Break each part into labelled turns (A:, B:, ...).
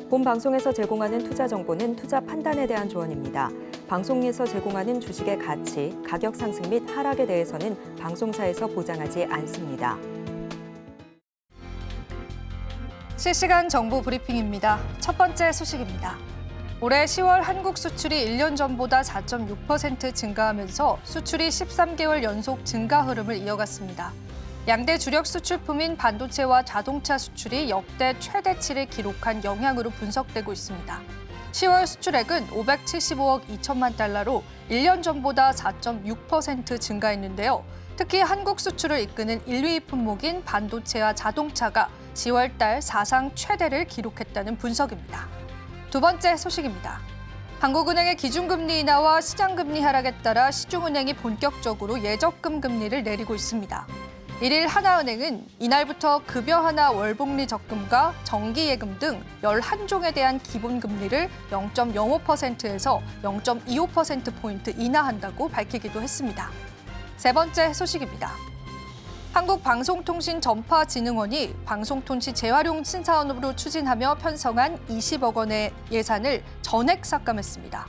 A: 본 방송에서 제공하는 투자 정보는 투자 판단에 대한 조언입니다. 방송에서 제공하는 주식의 가치, 가격 상승 및 하락에 대해서는 방송사에서 보장하지 않습니다.
B: 실시간 정보 브리핑입니다. 첫 번째 소식입니다. 올해 10월 한국 수출이 1년 전보다 4.6% 증가하면서 수출이 13개월 연속 증가 흐름을 이어갔습니다. 양대 주력 수출품인 반도체와 자동차 수출이 역대 최대치를 기록한 영향으로 분석되고 있습니다. 10월 수출액은 575억 2천만 달러로 1년 전보다 4.6% 증가했는데요. 특히 한국 수출을 이끄는 1위 품목인 반도체와 자동차가 10월 달 사상 최대를 기록했다는 분석입니다. 두 번째 소식입니다. 한국은행의 기준금리 인하와 시장금리 하락에 따라 시중은행이 본격적으로 예적금 금리를 내리고 있습니다. 1일 하나은행은 이날부터 급여 하나 월복리 적금과 정기예금 등 11종에 대한 기본금리를 0.05%에서 0.25%포인트 인하한다고 밝히기도 했습니다. 세 번째 소식입니다. 한국방송통신전파진흥원이 방송통신 재활용 신사업으로 추진하며 편성한 20억 원의 예산을 전액 삭감했습니다.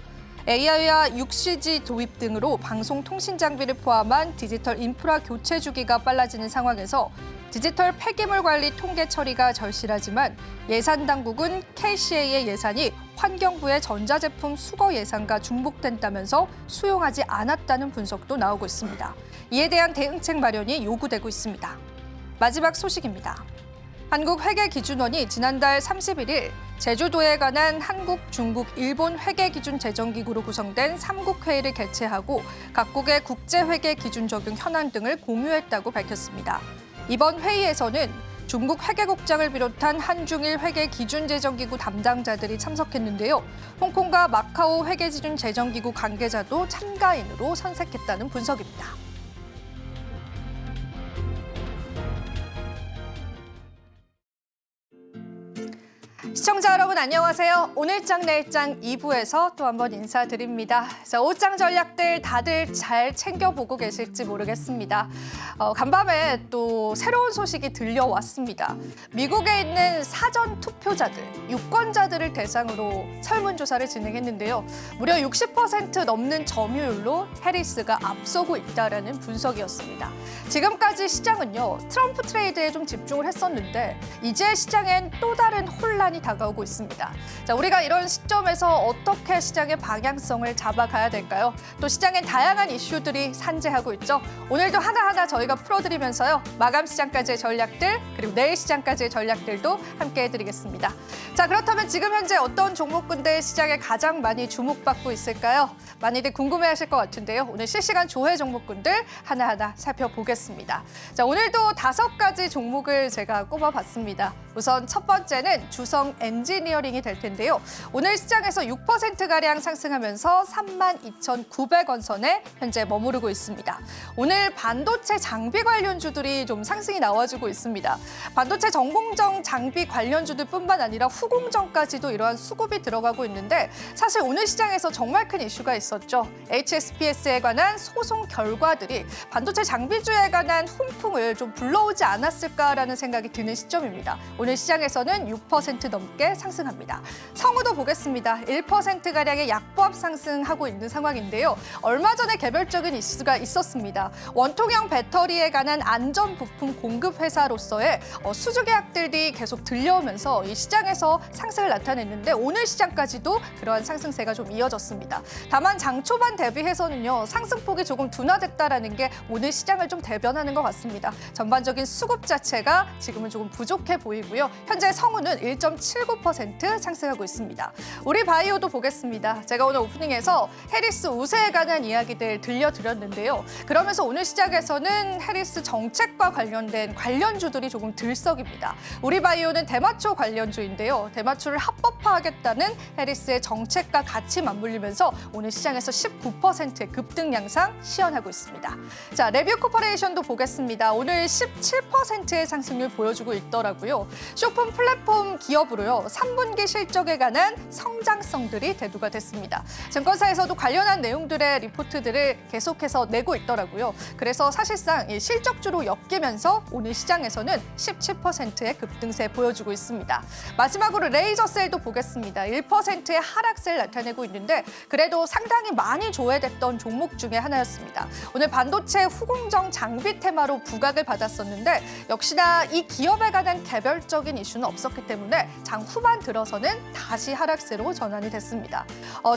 B: AI와 6CG 도입 등으로 방송통신 장비를 포함한 디지털 인프라 교체 주기가 빨라지는 상황에서 디지털 폐기물 관리 통계 처리가 절실하지만 예산 당국은 KCA의 예산이 환경부의 전자제품 수거 예산과 중복된다면서 수용하지 않았다는 분석도 나오고 있습니다. 이에 대한 대응책 마련이 요구되고 있습니다. 마지막 소식입니다. 한국회계기준원이 지난달 31일 제주도에 관한 한국, 중국, 일본 회계기준 재정기구로 구성된 3국 회의를 개최하고 각국의 국제회계 기준 적용 현안 등을 공유했다고 밝혔습니다. 이번 회의에서는 중국 회계국장을 비롯한 한중일 회계기준재정기구 담당자들이 참석했는데요. 홍콩과 마카오 회계기준 재정기구 관계자도 참가인으로 선색했다는 분석입니다. 시청자 여러분 안녕하세요. 오늘장 내일장 2부에서 또 한번 인사드립니다. 자, 옷장 전략들 다들 잘 챙겨보고 계실지 모르겠습니다. 간밤에 또 새로운 소식이 들려왔습니다. 미국에 있는 사전 투표자들, 유권자들을 대상으로 설문조사를 진행했는데요. 무려 60% 넘는 점유율로 해리스가 앞서고 있다라는 분석이었습니다. 지금까지 시장은요, 트럼프 트레이드에 좀 집중을 했었는데 이제 시장엔 또 다른 혼란이 다가오고 있습니다. 자, 우리가 이런 시점에서 어떻게 시장의 방향성을 잡아가야 될까요? 또 시장엔 다양한 이슈들이 산재하고 있죠. 오늘도 하나하나 저희가 풀어드리면서요. 마감 시장까지의 전략들, 그리고 내일 시장까지의 전략들도 함께 해드리겠습니다. 자, 그렇다면 지금 현재 어떤 종목군들 시장에 가장 많이 주목받고 있을까요? 많이들 궁금해하실 것 같은데요. 오늘 실시간 조회 종목군들 하나하나 살펴보겠습니다. 자, 오늘도 5가지 종목을 제가 꼽아봤습니다. 우선 첫 번째는 주성 엔지니어링이 될 텐데요. 오늘 시장에서 6%가량 상승하면서 32,900원 선에 현재 머무르고 있습니다. 오늘 반도체 장비 관련주들이 좀 상승이 나와주고 있습니다. 반도체 전공정 장비 관련주들뿐만 아니라 후공정까지도 이러한 수급이 들어가고 있는데 사실 오늘 시장에서 정말 큰 이슈가 있었죠. HSPS에 관한 소송 결과들이 반도체 장비주에 관한 훈풍을 좀 불러오지 않았을까라는 생각이 드는 시점입니다. 오늘 시장에서는 6% 넘게 상승합니다. 성우도 보겠습니다. 1%가량의 약보합 상승하고 있는 상황인데요. 얼마 전에 개별적인 이슈가 있었습니다. 원통형 배터리에 관한 안전 부품 공급 회사로서의 수주 계약들이 계속 들려오면서 이 시장에서 상승을 나타냈는데 오늘 시장까지도 그러한 상승세가 좀 이어졌습니다. 다만 장 초반 대비해서는요. 상승폭이 조금 둔화됐다라는 게 오늘 시장을 좀 대변하는 것 같습니다. 전반적인 수급 자체가 지금은 조금 부족해 보이고요. 현재 성우는 1.79% 상승하고 있습니다. 우리 바이오도 보겠습니다. 제가 오늘 오프닝에서 해리스 우세에 관한 이야기들 들려드렸는데요. 그러면서 오늘 시작에서는 해리스 정책과 관련된 관련주들이 조금 들썩입니다. 우리 바이오는 대마초 관련주인데요. 대마초를 합법화하겠다는 해리스의 정책과 같이 맞물리면서 오늘 시장에서 19%의 급등 양상 시현하고 있습니다. 자, 레뷰 코퍼레이션도 보겠습니다. 오늘 17%의 상승률 보여주고 있더라고요. 쇼폰 플랫폼 기업으로 중심으로요. 3분기 실적에 관한 성장성들이 대두가 됐습니다. 증권사에서도 관련한 내용들의 리포트들을 계속해서 내고 있더라고요. 그래서 사실상 이 실적주로 엮이면서 오늘 시장에서는 17%의 급등세 보여주고 있습니다. 마지막으로 레이저셀도 보겠습니다. 1%의 하락세를 나타내고 있는데 그래도 상당히 많이 조회됐던 종목 중에 하나였습니다. 오늘 반도체 후공정 장비 테마로 부각을 받았었는데 역시나 이 기업에 관한 개별적인 이슈는 없었기 때문에 장 후반 들어서는 다시 하락세로 전환이 됐습니다.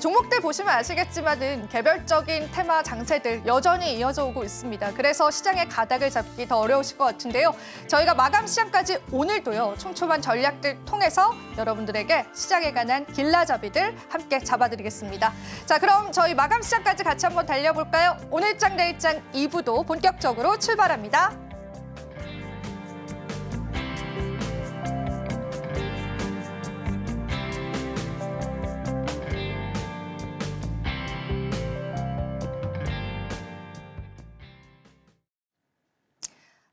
B: 종목들 보시면 아시겠지만은 개별적인 테마 장세들 여전히 이어져 오고 있습니다. 그래서 시장의 가닥을 잡기 더 어려우실 것 같은데요. 저희가 마감 시장까지 오늘도요. 촘촘한 전략들 통해서 여러분들에게 시장에 관한 길라잡이들 함께 잡아드리겠습니다. 자, 그럼 저희 마감 시장까지 같이 한번 달려볼까요? 오늘장 내일장 2부도 본격적으로 출발합니다.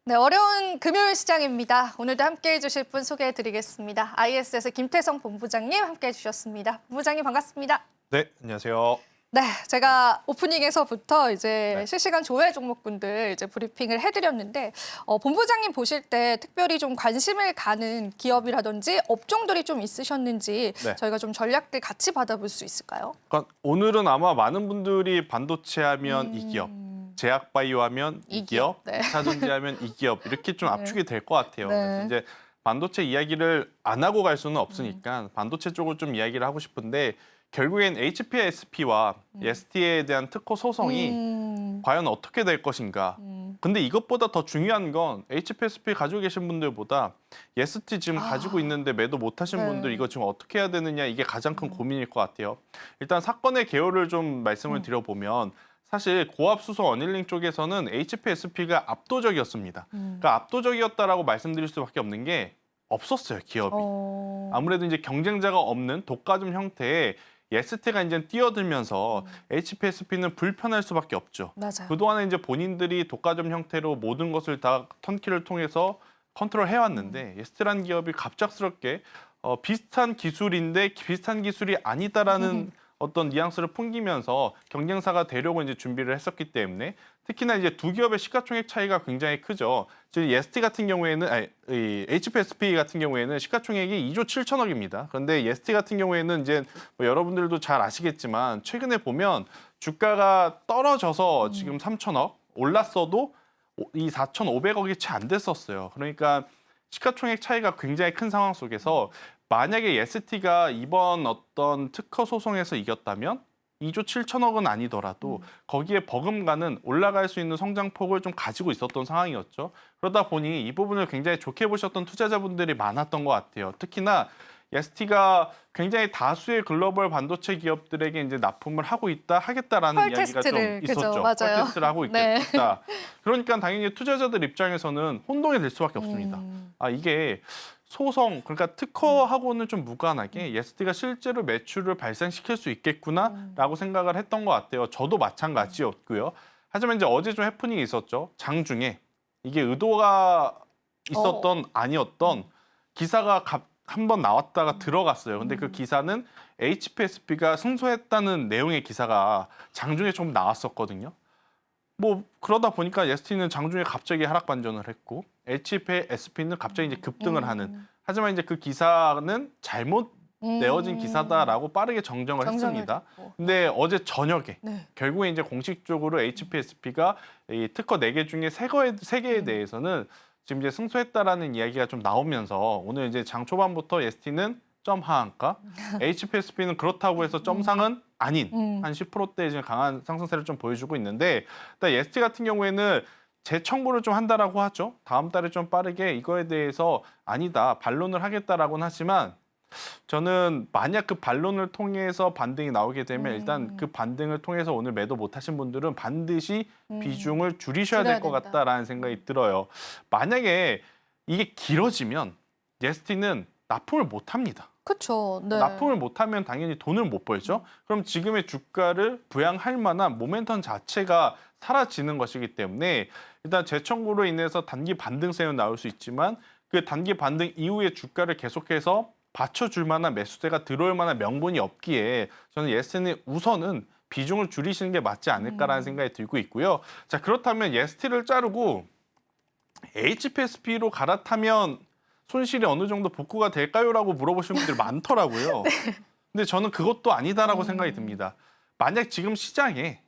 B: 네, 어려운 금요일 시장입니다. 오늘도 함께해 주실 분 소개해 드리겠습니다. ISS 김태성 본부장님 함께해 주셨습니다. 본부장님 반갑습니다.
C: 네, 안녕하세요.
B: 네, 제가 오프닝에서부터 이제 실시간 조회 종목군들 이제 브리핑을 해드렸는데 본부장님 보실 때 특별히 좀 관심을 가는 기업이라든지 업종들이 좀 있으셨는지
C: 네.
B: 저희가 좀 전략들 같이 받아볼 수 있을까요?
C: 그러니까 오늘은 아마 많은 분들이 반도체 하면 이 기업, 제약바이오 하면 이 기업,
B: 네.
C: 2차전지 하면 이 기업 이렇게 좀
B: 네.
C: 압축이 될 것 같아요.
B: 네.
C: 그래서 이제 반도체 이야기를 안 하고 갈 수는 없으니까 반도체 쪽을 좀 이야기를 하고 싶은데 결국엔 HPSP와 ST에 대한 특허 소송이 과연 어떻게 될 것인가. 근데 이것보다 더 중요한 건 HPSP 가지고 계신 분들보다 ST 지금 가지고 있는데 매도 못 하신
B: 네.
C: 분들 이거 지금 어떻게 해야 되느냐 이게 가장 큰 고민일 것 같아요. 일단 사건의 개요를 좀 말씀을 드려보면 사실 고압 수소 어닐링 쪽에서는 HPSP가 압도적이었습니다. 그러니까 압도적이었다라고 말씀드릴 수밖에 없는 게 없었어요, 기업이. 아무래도 이제 경쟁자가 없는 독과점 형태의 ST가 이제 뛰어들면서 HPSP는 불편할 수밖에 없죠.
B: 맞아요.
C: 그동안에 이제 본인들이 독과점 형태로 모든 것을 다 턴키를 통해서 컨트롤 해왔는데 ST라는 기업이 갑작스럽게 비슷한 기술인데 비슷한 기술이 아니다라는 어떤 뉘앙스를 풍기면서 경쟁사가 되려고 이제 준비를 했었기 때문에 특히나 이제 두 기업의 시가총액 차이가 굉장히 크죠. 지금 ST 같은 경우에는 이 HPSP 같은 경우에는 시가총액이 2조 7천억입니다. 그런데 ST 같은 경우에는 이제 뭐 여러분들도 잘 아시겠지만 최근에 보면 주가가 떨어져서 지금 3천억 올랐어도 이 4,500억이 채 안 됐었어요. 그러니까 시가총액 차이가 굉장히 큰 상황 속에서 만약에 ST가 이번 어떤 특허 소송에서 이겼다면 2조 7천억은 아니더라도 거기에 버금가는 올라갈 수 있는 성장폭을 좀 가지고 있었던 상황이었죠. 그러다 보니 이 부분을 굉장히 좋게 보셨던 투자자분들이 많았던 것 같아요. 특히나 ST가 굉장히 다수의 글로벌 반도체 기업들에게 이제 납품을 하겠다라는 이야기가 좀 있었죠.
B: 맞아요.
C: 테스트를 하고
B: 네.
C: 있겠다. 그러니까 당연히 투자자들 입장에서는 혼동이 될 수밖에 없습니다. 이게 소송, 그러니까 특허하고는 좀 무관하게 ST가 실제로 매출을 발생시킬 수 있겠구나라고 생각을 했던 것 같아요. 저도 마찬가지였고요. 하지만 이제 어제 좀 해프닝이 있었죠. 장중에 이게 의도가 있었던 아니었던 기사가 한 번 나왔다가 들어갔어요. 근데 그 기사는 HPSP가 승소했다는 내용의 기사가 장중에 좀 나왔었거든요. 뭐 그러다 보니까 ST는 장중에 갑자기 하락 반전을 했고 HPSP는 갑자기 이제 급등을 하는. 하지만 이제 그 기사는 잘못 내어진 기사다라고 빠르게 정정을 했습니다.
B: 됐고.
C: 근데 어제 저녁에
B: 네.
C: 결국에 이제 공식적으로 HPSP가 이 특허 4개 중에 3개에 대해서는 지금 이제 승소했다라는 이야기가 좀 나오면서 오늘 이제 장 초반부터 ST는 점 하한가, HPSP는 그렇다고 해서 점상은 아닌 한 10%대 지금 강한 상승세를 좀 보여주고 있는데 일단 ST 같은 경우에는 재청구를 좀 한다라고 하죠. 다음 달에 좀 빠르게 이거에 대해서 아니다, 반론을 하겠다라고는 하지만 저는 만약 그 반론을 통해서 반등이 나오게 되면 일단 그 반등을 통해서 오늘 매도 못하신 분들은 반드시 비중을 줄이셔야 될 것
B: 된다.
C: 같다라는 생각이 들어요. 만약에 이게 길어지면 ST는 납품을 못합니다.
B: 그렇죠. 네.
C: 납품을 못하면 당연히 돈을 못 벌죠. 그럼 지금의 주가를 부양할 만한 모멘텀 자체가 사라지는 것이기 때문에 일단 재청구로 인해서 단기 반등세는 나올 수 있지만 그 단기 반등 이후에 주가를 계속해서 받쳐줄 만한 매수세가 들어올 만한 명분이 없기에 저는 예스티는 우선은 비중을 줄이시는 게 맞지 않을까라는 생각이 들고 있고요. 자, 그렇다면 예스티를 자르고 HPSP로 갈아타면 손실이 어느 정도 복구가 될까요?라고 물어보시는 분들이 많더라고요. 근데 저는 그것도 아니다라고 생각이 듭니다. 만약 지금 시장에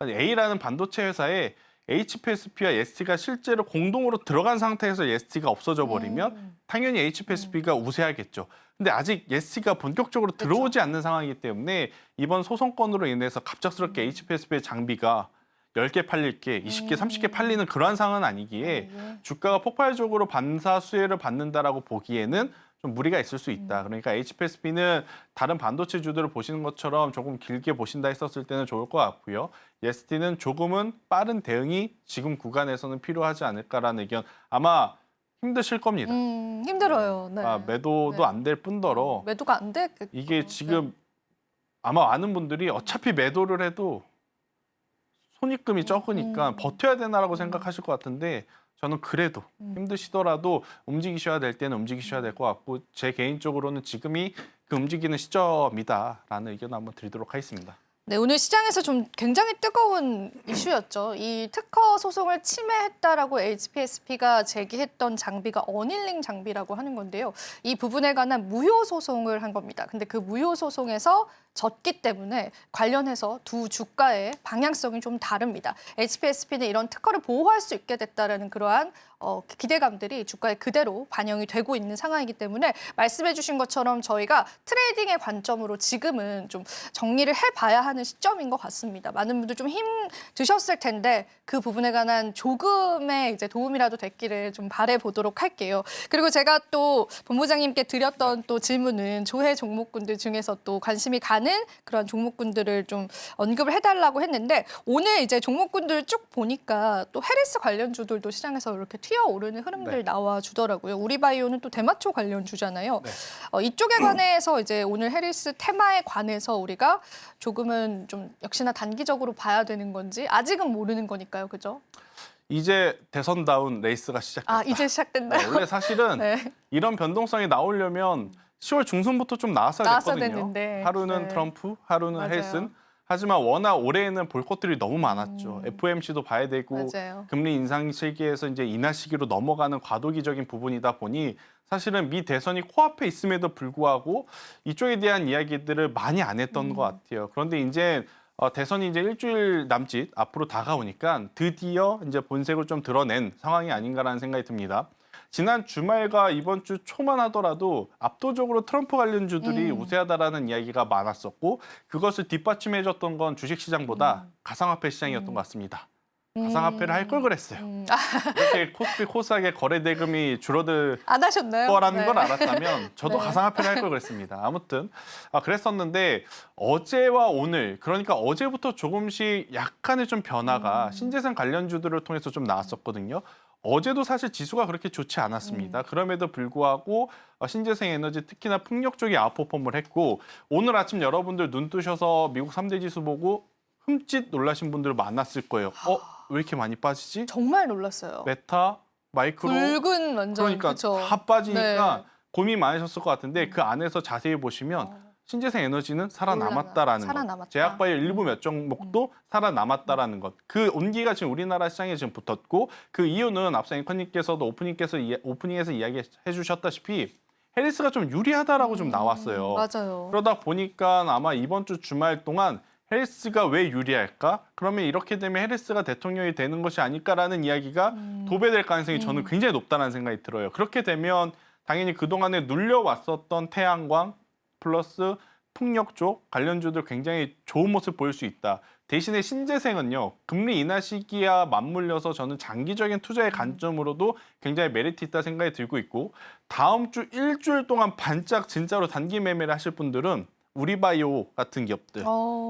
C: A라는 반도체 회사에 HPSP와 ST가 실제로 공동으로 들어간 상태에서 ST가 없어져 버리면 당연히 HPSP가 우세하겠죠. 근데 아직 ST가 본격적으로 들어오지 않는 상황이기 때문에 이번 소송건으로 인해서 갑작스럽게 HPSP의 장비가 10개 팔릴 게 20개, 30개 팔리는 그러한 상황은 아니기에 주가가 폭발적으로 반사 수혜를 받는다라고 보기에는 좀 무리가 있을 수 있다. 그러니까 HPSP는 다른 반도체 주들을 보시는 것처럼 조금 길게 보신다 했었을 때는 좋을 것 같고요. ST는 조금은 빠른 대응이 지금 구간에서는 필요하지 않을까라는 의견. 아마 힘드실 겁니다.
B: 힘들어요. 네.
C: 매도도
B: 네.
C: 안 될 뿐더러
B: 매도가 안 돼?
C: 이게 지금 아마 많은 분들이 어차피 매도를 해도 손익금이 적으니까 버텨야 되나라고 생각하실 것 같은데 저는 그래도 힘드시더라도 움직이셔야 될 때는 움직이셔야 될 것 같고 제 개인적으로는 지금이 그 움직이는 시점이다라는 의견을 한번 드리도록 하겠습니다.
B: 네, 오늘 시장에서 좀 굉장히 뜨거운 이슈였죠. 이 특허 소송을 침해했다라고 HPSP가 제기했던 장비가 어닐링 장비라고 하는 건데요. 이 부분에 관한 무효 소송을 한 겁니다. 근데 그 무효 소송에서 졌기 때문에 관련해서 두 주가의 방향성이 좀 다릅니다. HPSP는 이런 특허를 보호할 수 있게 됐다라는 그러한 기대감들이 주가에 그대로 반영이 되고 있는 상황이기 때문에 말씀해 주신 것처럼 저희가 트레이딩의 관점으로 지금은 좀 정리를 해봐야 하는 시점인 것 같습니다. 많은 분들 좀 힘 드셨을 텐데 그 부분에 관한 조금의 이제 도움이라도 됐기를 좀 바라보도록 할게요. 그리고 제가 또 본부장님께 드렸던 또 질문은 조회 종목군들 중에서 또 관심이 가는 그런 종목군들을 좀 언급을 해달라고 했는데 오늘 이제 종목군들을 쭉 보니까 또 헤리스 관련주들도 시장에서 이렇게 튀어오르는 흐름들 나와 주더라고요. 우리바이오는 또 대마초 관련주잖아요. 이쪽에 관해서 이제 오늘 헤리스 테마에 관해서 우리가 조금은 좀 역시나 단기적으로 봐야 되는 건지 아직은 모르는 거니까요, 그죠?
C: 이제 대선다운 레이스가 시작됐다.
B: 아, 이제 시작됐나요?
C: 원래 사실은
B: 네.
C: 이런 변동성이 나오려면 10월 중순부터 좀 나왔어야
B: 나왔어야
C: 됐거든요.
B: 됐는데.
C: 하루는
B: 네.
C: 트럼프, 하루는
B: 맞아요.
C: 헬슨. 하지만 워낙 올해에는 볼 것들이 너무 많았죠. FOMC도 봐야 되고
B: 맞아요.
C: 금리 인상 시기에서 이제 인하 시기로 넘어가는 과도기적인 부분이다 보니 사실은 미 대선이 코앞에 있음에도 불구하고 이쪽에 대한 이야기들을 많이 안 했던 것 같아요. 그런데 이제 대선이 이제 일주일 남짓 앞으로 다가오니까 드디어 이제 본색을 좀 드러낸 상황이 아닌가라는 생각이 듭니다. 지난 주말과 이번 주 초만 하더라도 압도적으로 트럼프 관련주들이 우세하다라는 이야기가 많았었고 그것을 뒷받침해줬던 건 주식시장보다 가상화폐 시장이었던 것 같습니다. 가상화폐를 할 걸 그랬어요. 이렇게 코스피 코스닥의 거래 대금이 줄어들
B: 안 하셨나요?
C: 거라는
B: 네.
C: 걸 알았다면 저도
B: 네.
C: 가상화폐를 할 걸 그랬습니다. 아무튼 그랬었는데 어제와 오늘 그러니까 어제부터 조금씩 약간의 좀 변화가 신재생 관련주들을 통해서 좀 나왔었거든요. 어제도 사실 지수가 그렇게 좋지 않았습니다. 그럼에도 불구하고 신재생 에너지 특히나 풍력 쪽이 아웃퍼폼을 했고 오늘 아침 여러분들 눈 뜨셔서 미국 3대 지수 보고 흠칫 놀라신 분들 많았을 거예요. 왜 이렇게 많이 빠지지?
B: 정말 놀랐어요.
C: 메타, 마이크로
B: 붉은 완전
C: 그러니까
B: 그쵸?
C: 다 빠지니까
B: 네.
C: 고민 많으셨을 것 같은데 그 안에서 자세히 보시면 신재생 에너지는 살아남았다라는
B: 살아남았다.
C: 것. 제약바이오 일부 몇 종목도 살아남았다라는 것. 그 온기가 지금 우리나라 시장에 지금 붙었고 그 이유는 앞서 앵커님께서도 오프닝에서 이야기해 주셨다시피 해리스가 좀 유리하다라고 좀 나왔어요.
B: 맞아요.
C: 그러다 보니까 아마 이번 주 주말 동안 해리스가 왜 유리할까? 그러면 이렇게 되면 해리스가 대통령이 되는 것이 아닐까라는 이야기가 도배될 가능성이 저는 굉장히 높다는 생각이 들어요. 그렇게 되면 당연히 그동안에 눌려왔었던 태양광 플러스 풍력 쪽 관련주들 굉장히 좋은 모습 보일 수 있다. 대신에 신재생은요. 금리 인하 시기와 맞물려서 저는 장기적인 투자의 관점으로도 굉장히 메리트 있다 생각이 들고 있고 다음 주 일주일 동안 반짝 진짜로 단기 매매를 하실 분들은 우리바이오 같은 기업들,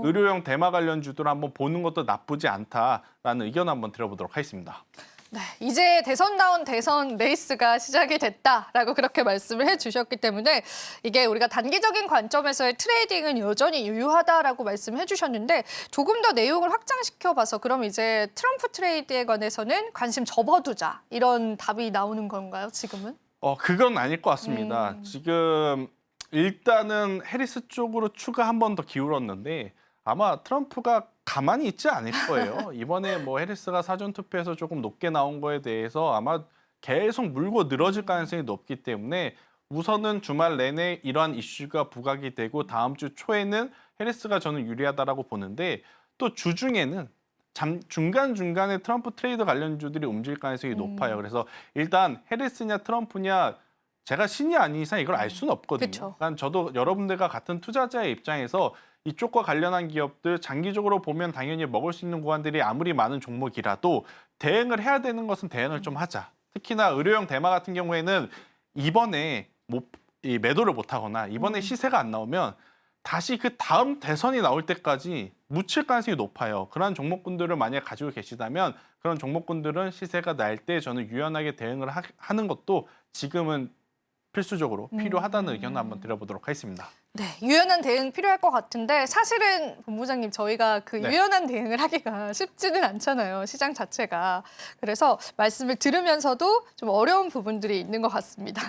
C: 의료용 대마 관련주들 한번 보는 것도 나쁘지 않다라는 의견 한번 드려보도록 하겠습니다.
B: 네, 이제 대선다운 대선 레이스가 시작이 됐다라고 그렇게 말씀을 해주셨기 때문에 이게 우리가 단기적인 관점에서의 트레이딩은 여전히 유효하다라고 말씀해 주셨는데 조금 더 내용을 확장시켜봐서 그럼 이제 트럼프 트레이드에 관해서는 관심 접어두자 이런 답이 나오는 건가요, 지금은?
C: 그건 아닐 것 같습니다. 지금 일단은 해리스 쪽으로 추가 한 번 더 기울었는데 아마 트럼프가 가만히 있지 않을 거예요. 이번에 뭐 해리스가 사전투표에서 조금 높게 나온 거에 대해서 아마 계속 물고 늘어질 가능성이 높기 때문에 우선은 주말 내내 이러한 이슈가 부각이 되고 다음 주 초에는 해리스가 저는 유리하다라고 보는데 또 주중에는 중간중간에 트럼프 트레이드 관련주들이 움직일 가능성이 높아요. 그래서 일단 해리스냐 트럼프냐 제가 신이 아닌 이상 이걸 알 수는 없거든요.
B: 그쵸.
C: 그러니까 저도 여러분들과 같은 투자자의 입장에서 이쪽과 관련한 기업들 장기적으로 보면 당연히 먹을 수 있는 구간들이 아무리 많은 종목이라도 대응을 해야 되는 것은 대응을 좀 하자. 특히나 의료용 대마 같은 경우에는 이번에 이 매도를 못하거나 이번에 시세가 안 나오면 다시 그 다음 대선이 나올 때까지 묻힐 가능성이 높아요. 그런 종목군들을 만약에 가지고 계시다면 그런 종목군들은 시세가 날 때 저는 유연하게 대응을 하는 것도 지금은 필수적으로 필요하다는 의견을 한번 드려보도록 하겠습니다.
B: 네, 유연한 대응 필요할 것 같은데 사실은 본부장님 저희가 그
C: 네.
B: 유연한 대응을 하기가 쉽지는 않잖아요. 시장 자체가. 그래서 말씀을 들으면서도 좀 어려운 부분들이 있는 것 같습니다.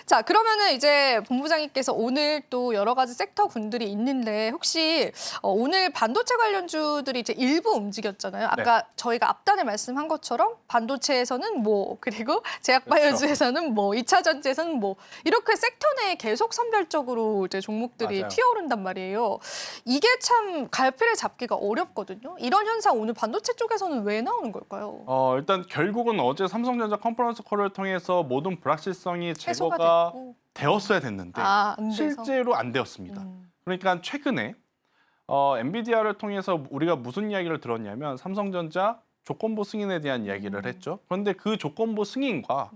B: 자, 그러면은 이제 본부장님께서 오늘 또 여러 가지 섹터 군들이 있는데 혹시 오늘 반도체 관련주들이 이제 일부 움직였잖아요. 아까 저희가 앞단에 말씀한 것처럼 반도체에서는 뭐 그리고 제약바이오주에서는 뭐 2차 전지에서는 뭐 이렇게 섹터 내에 계속 선별적으로 이제 종목들이
C: 맞아요.
B: 튀어오른단 말이에요. 이게 참 갈피를 잡기가 어렵거든요. 이런 현상 오늘 반도체 쪽에서는 왜 나오는 걸까요?
C: 일단 결국은 어제 삼성전자 컨퍼런스 콜을 통해서 모든 불확실성이
B: 해소가
C: 제거가
B: 됐고.
C: 되었어야 됐는데
B: 안 돼서?
C: 실제로 안 되었습니다. 그러니까 최근에 엔비디아를 통해서 우리가 무슨 이야기를 들었냐면 삼성전자 조건부 승인에 대한 이야기를 했죠. 그런데 그 조건부 승인과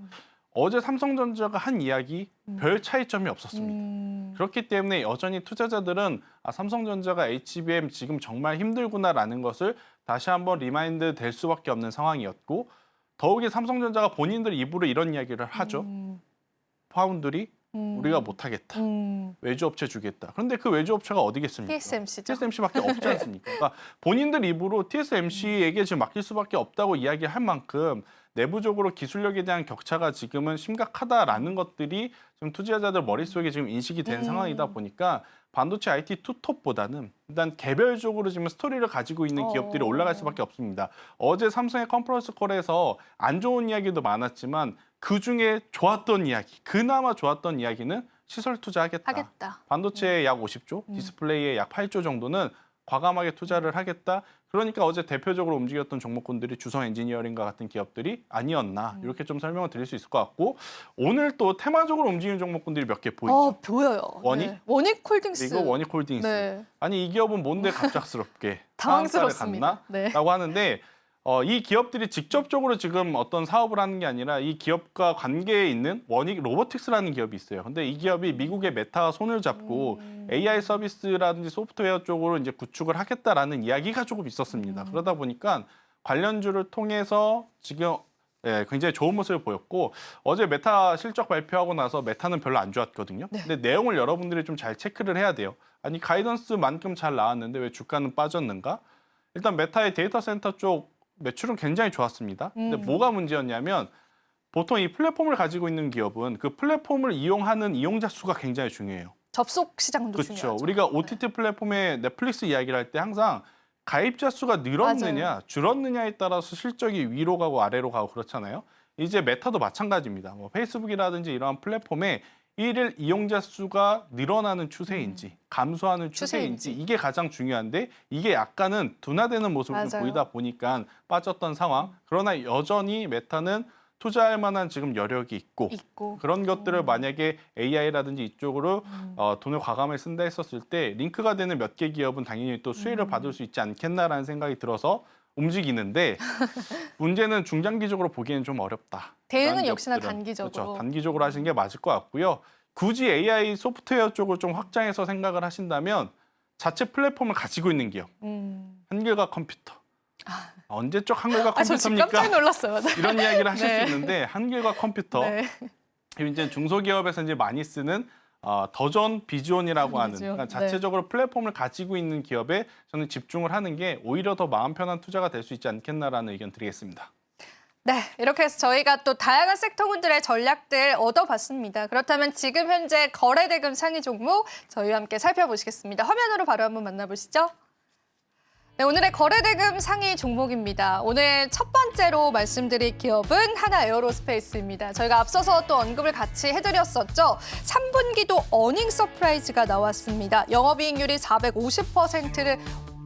C: 어제 삼성전자가 한 이야기 별 차이점이 없었습니다. 그렇기 때문에 여전히 투자자들은 삼성전자가 HBM 지금 정말 힘들구나라는 것을 다시 한번 리마인드 될 수밖에 없는 상황이었고 더욱이 삼성전자가 본인들 입으로 이런 이야기를 하죠. 파운드리 우리가 못하겠다. 외주업체 주겠다. 그런데 그 외주업체가 어디겠습니까?
B: TSMC죠.
C: TSMC밖에 없지 않습니까? 그러니까 본인들 입으로 TSMC에게 지금 맡길 수밖에 없다고 이야기할 만큼 내부적으로 기술력에 대한 격차가 지금은 심각하다라는 것들이 지금 투자자들 머릿속에 지금 인식이 된 상황이다 보니까 반도체 IT 투톱보다는 일단 개별적으로 지금 스토리를 가지고 있는 기업들이 올라갈 수밖에 없습니다. 어제 삼성의 컨퍼런스 콜에서 안 좋은 이야기도 많았지만 그중에 좋았던 이야기, 그나마 좋았던 이야기는 시설 투자하겠다.
B: 하겠다.
C: 반도체에 약 50조, 디스플레이에 약 8조 정도는 과감하게 투자를 하겠다. 그러니까 어제 대표적으로 움직였던 종목군들이 주성 엔지니어링과 같은 기업들이 아니었나 이렇게 좀 설명을 드릴 수 있을 것 같고 오늘 또 테마적으로 움직이는 종목군들이 몇 개 보이죠.
B: 보여요.
C: 원익?
B: 네. 원익홀딩스.
C: 그리고 원익홀딩스.
B: 네.
C: 아니 이 기업은 뭔데 갑작스럽게
B: 당황스럽습니다.
C: 상한가를
B: 네.
C: 갔나?라고 하는데 이 기업들이 직접적으로 지금 어떤 사업을 하는 게 아니라 이 기업과 관계에 있는 원익 로보틱스라는 기업이 있어요. 근데 이 기업이 미국의 메타와 손을 잡고 AI 서비스라든지 소프트웨어 쪽으로 이제 구축을 하겠다라는 이야기가 조금 있었습니다. 그러다 보니까 관련주를 통해서 지금 굉장히 좋은 모습을 보였고 어제 메타 실적 발표하고 나서 메타는 별로 안 좋았거든요. 근데 내용을 여러분들이 좀 잘 체크를 해야 돼요. 아니 가이던스만큼 잘 나왔는데 왜 주가는 빠졌는가? 일단 메타의 데이터 센터 쪽 매출은 굉장히 좋았습니다. 근데 뭐가 문제였냐면 보통 이 플랫폼을 가지고 있는 기업은 그 플랫폼을 이용하는 이용자 수가 굉장히 중요해요.
B: 접속 시장도
C: 그렇죠.
B: 중요하죠.
C: 우리가 OTT 플랫폼의 넷플릭스 이야기를 할 때 항상 가입자 수가 늘었느냐
B: 맞아요.
C: 줄었느냐에 따라서 실적이 위로 가고 아래로 가고 그렇잖아요. 이제 메타도 마찬가지입니다. 뭐 페이스북이라든지 이러한 플랫폼에 일일 이용자 수가 늘어나는 추세인지 감소하는 추세인지 이게 가장 중요한데 이게 약간은 둔화되는 모습을 좀
B: 맞아요.
C: 보이다 보니까 빠졌던 상황. 그러나 여전히 메타는 투자할 만한 지금 여력이 있고 그런 것들을 만약에 AI라든지 이쪽으로 돈을 과감하게 쓴다 했었을 때 링크가 되는 몇 개 기업은 당연히 또 수혜를 받을 수 있지 않겠나라는 생각이 들어서 움직이는데 문제는 중장기적으로 보기에는 좀 어렵다.
B: 대응은
C: 라는
B: 역시나
C: 기업들은.
B: 단기적으로.
C: 그렇죠. 단기적으로 하시는 게 맞을 것 같고요. 굳이 AI 소프트웨어 쪽을 좀 확장해서 생각을 하신다면 자체 플랫폼을 가지고 있는 기업. 한글과 컴퓨터. 언제적 한글과
B: 저 지금
C: 컴퓨터입니까?
B: 깜짝 놀랐어요.
C: 이런 이야기를 하실
B: 네.
C: 수 있는데 한글과 컴퓨터.
B: 네.
C: 이제 중소기업에서 이제 많이 쓰는 더존, 비존이라고 하는
B: 비존,
C: 그러니까 자체적으로 플랫폼을 가지고 있는 기업에 저는 집중을 하는 게 오히려 더 마음 편한 투자가 될 수 있지 않겠나라는 의견 드리겠습니다.
B: 네, 이렇게 해서 저희가 또 다양한 섹터군들의 전략들 얻어봤습니다. 그렇다면 지금 현재 거래대금 상위 종목 저희와 함께 살펴보시겠습니다. 화면으로 바로 한번 만나보시죠. 네, 오늘의 거래대금 상위 종목입니다. 오늘 첫 번째로 말씀드릴 기업은 하나에어로스페이스입니다. 저희가 앞서서 또 언급을 같이 해드렸었죠. 3분기도 어닝 서프라이즈가 나왔습니다. 영업이익률이 450%를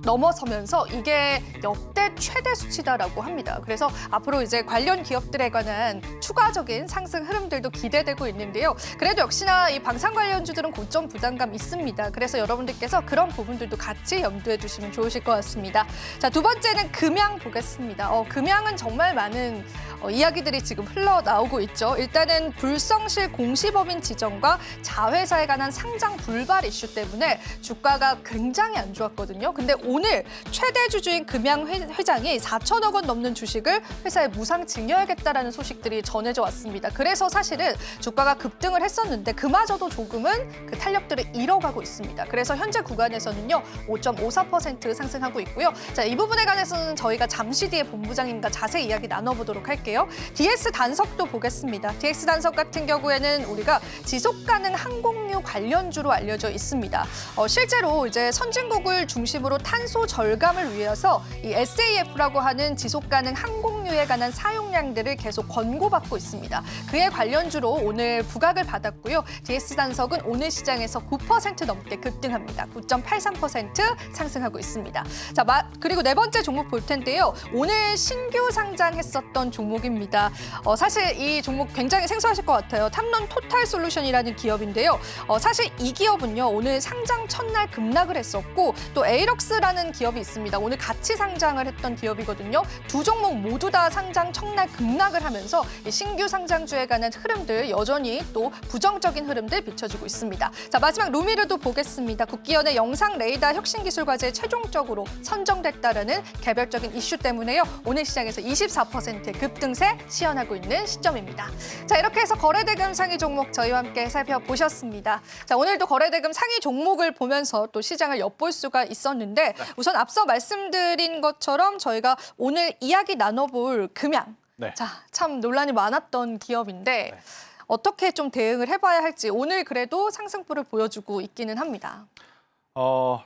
B: 넘어서면서 이게 역대 최대 수치다라고 합니다. 그래서 앞으로 이제 관련 기업들에 관한 추가적인 상승 흐름들도 기대되고 있는데요. 그래도 역시나 이 방산 관련주들은 고점 부담감 있습니다. 그래서 여러분들께서 그런 부분들도 같이 염두에 두시면 좋으실 것 같습니다. 자, 두 번째는 금양 보겠습니다. 금양은 정말 많은 이야기들이 지금 흘러나오고 있죠. 일단은 불성실 공시법인 지정과 자회사에 관한 상장 불발 이슈 때문에 주가가 굉장히 안 좋았거든요. 근데 오늘 최대 주주인 금양 회장이 4천억 원 넘는 주식을 회사에 무상 증여하겠다라는 소식들이 전해져 왔습니다. 그래서 사실은 주가가 급등을 했었는데 그마저도 조금은 그 탄력들을 잃어가고 있습니다. 그래서 현재 구간에서는요 5.54% 상승하고 있고요. 자, 이 부분에 관해서는 저희가 잠시 뒤에 본부장님과 자세히 이야기 나눠보도록 할게요. DS 단석도 보겠습니다. DS 단석 같은 경우에는 우리가 지속 가능 항공유 관련주로 알려져 있습니다. 실제로 이제 선진국을 중심으로 탄소 절감을 위해서 이 SAF라고 하는 지속 가능 항공유에 관한 사용량들을 계속 권고받고 있습니다. 그에 관련주로 오늘 부각을 받았고요. DS 단석은 오늘 시장에서 9% 넘게 급등합니다. 9.83% 상승하고 있습니다. 자, 그리고 네 번째 종목 볼 텐데요. 오늘 신규 상장했었던 종목입니다. 사실 이 종목 굉장히 생소하실 것 같아요. 탐론 토탈 솔루션이라는 기업인데요. 사실 이 기업은요. 오늘 상장 첫날 급락을 했었고 또 에이럭스라는 기업이 있습니다. 오늘 같이 상장을 했던 기업이거든요. 두 종목 모두 다 상장 첫날 급락을 하면서 신규 상장주에 관한 흐름들 여전히 또 부정적인 흐름들 비춰지고 있습니다. 자, 마지막 루미르도 보겠습니다. 국기연의 영상 레이더 혁신 기술 과제에 최종적으로 선정됐다라는 개별적인 이슈 때문에요. 오늘 시장에서 24%의 급등세 시현하고 있는 시점입니다. 자, 이렇게 해서 거래대금 상위 종목 저희와 함께 살펴보셨습니다. 자, 오늘도 거래대금 상위 종목을 보면서 또 시장을 엿볼 수가 있었는데 우선 앞서 말씀드린 것처럼 저희가 오늘 이야기 나눠볼 금양.
C: 네.
B: 자, 참 논란이 많았던 기업인데
C: 네.
B: 어떻게 좀 대응을 해봐야 할지 오늘 그래도 상승폭을 보여주고 있기는 합니다.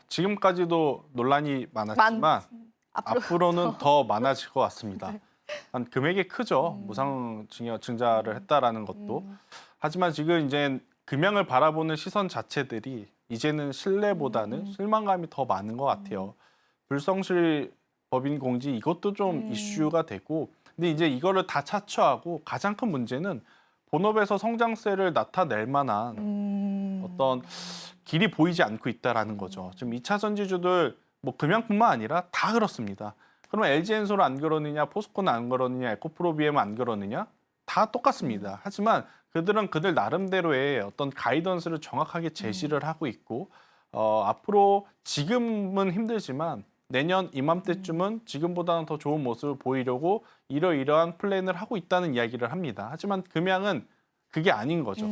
C: 지금까지도 논란이 많았지만 앞으로는 더 많아질 것 같습니다. 금액이 크죠. 무상 증자를 했다라는 것도. 하지만 지금 이제 금양을 바라보는 시선 자체들이 이제는 신뢰보다는 실망감이 더 많은 것 같아요. 불성실 법인 공지 이것도 좀 이슈가 되고, 근데 이제 이거를 다 차치하고 가장 큰 문제는 본업에서 성장세를 나타낼 만한 어떤 길이 보이지 않고 있다라는 거죠. 지금 2차 전지주들 뭐 금양뿐만 아니라 다 그렇습니다. 그러면 LG엔솔은 안 그러느냐, 포스코는 안 그러느냐, 에코프로비엠은 안 그러느냐? 다 똑같습니다. 하지만 그들은 그들 나름대로의 어떤 가이던스를 정확하게 제시를 하고 있고 앞으로 지금은 힘들지만 내년 이맘때쯤은 지금보다는 더 좋은 모습을 보이려고 이러이러한 플랜을 하고 있다는 이야기를 합니다. 하지만 금양은 그게 아닌 거죠.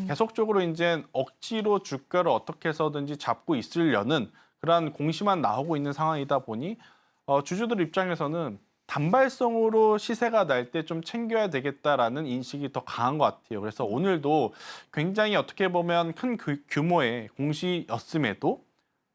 C: 계속적으로 이제 억지로 주가를 어떻게 해서든지 잡고 있으려는 그러한 공시만 나오고 있는 상황이다 보니 주주들 입장에서는 단발성으로 시세가 날 때 좀 챙겨야 되겠다라는 인식이 더 강한 것 같아요. 그래서 오늘도 굉장히 어떻게 보면 큰 규모의 공시였음에도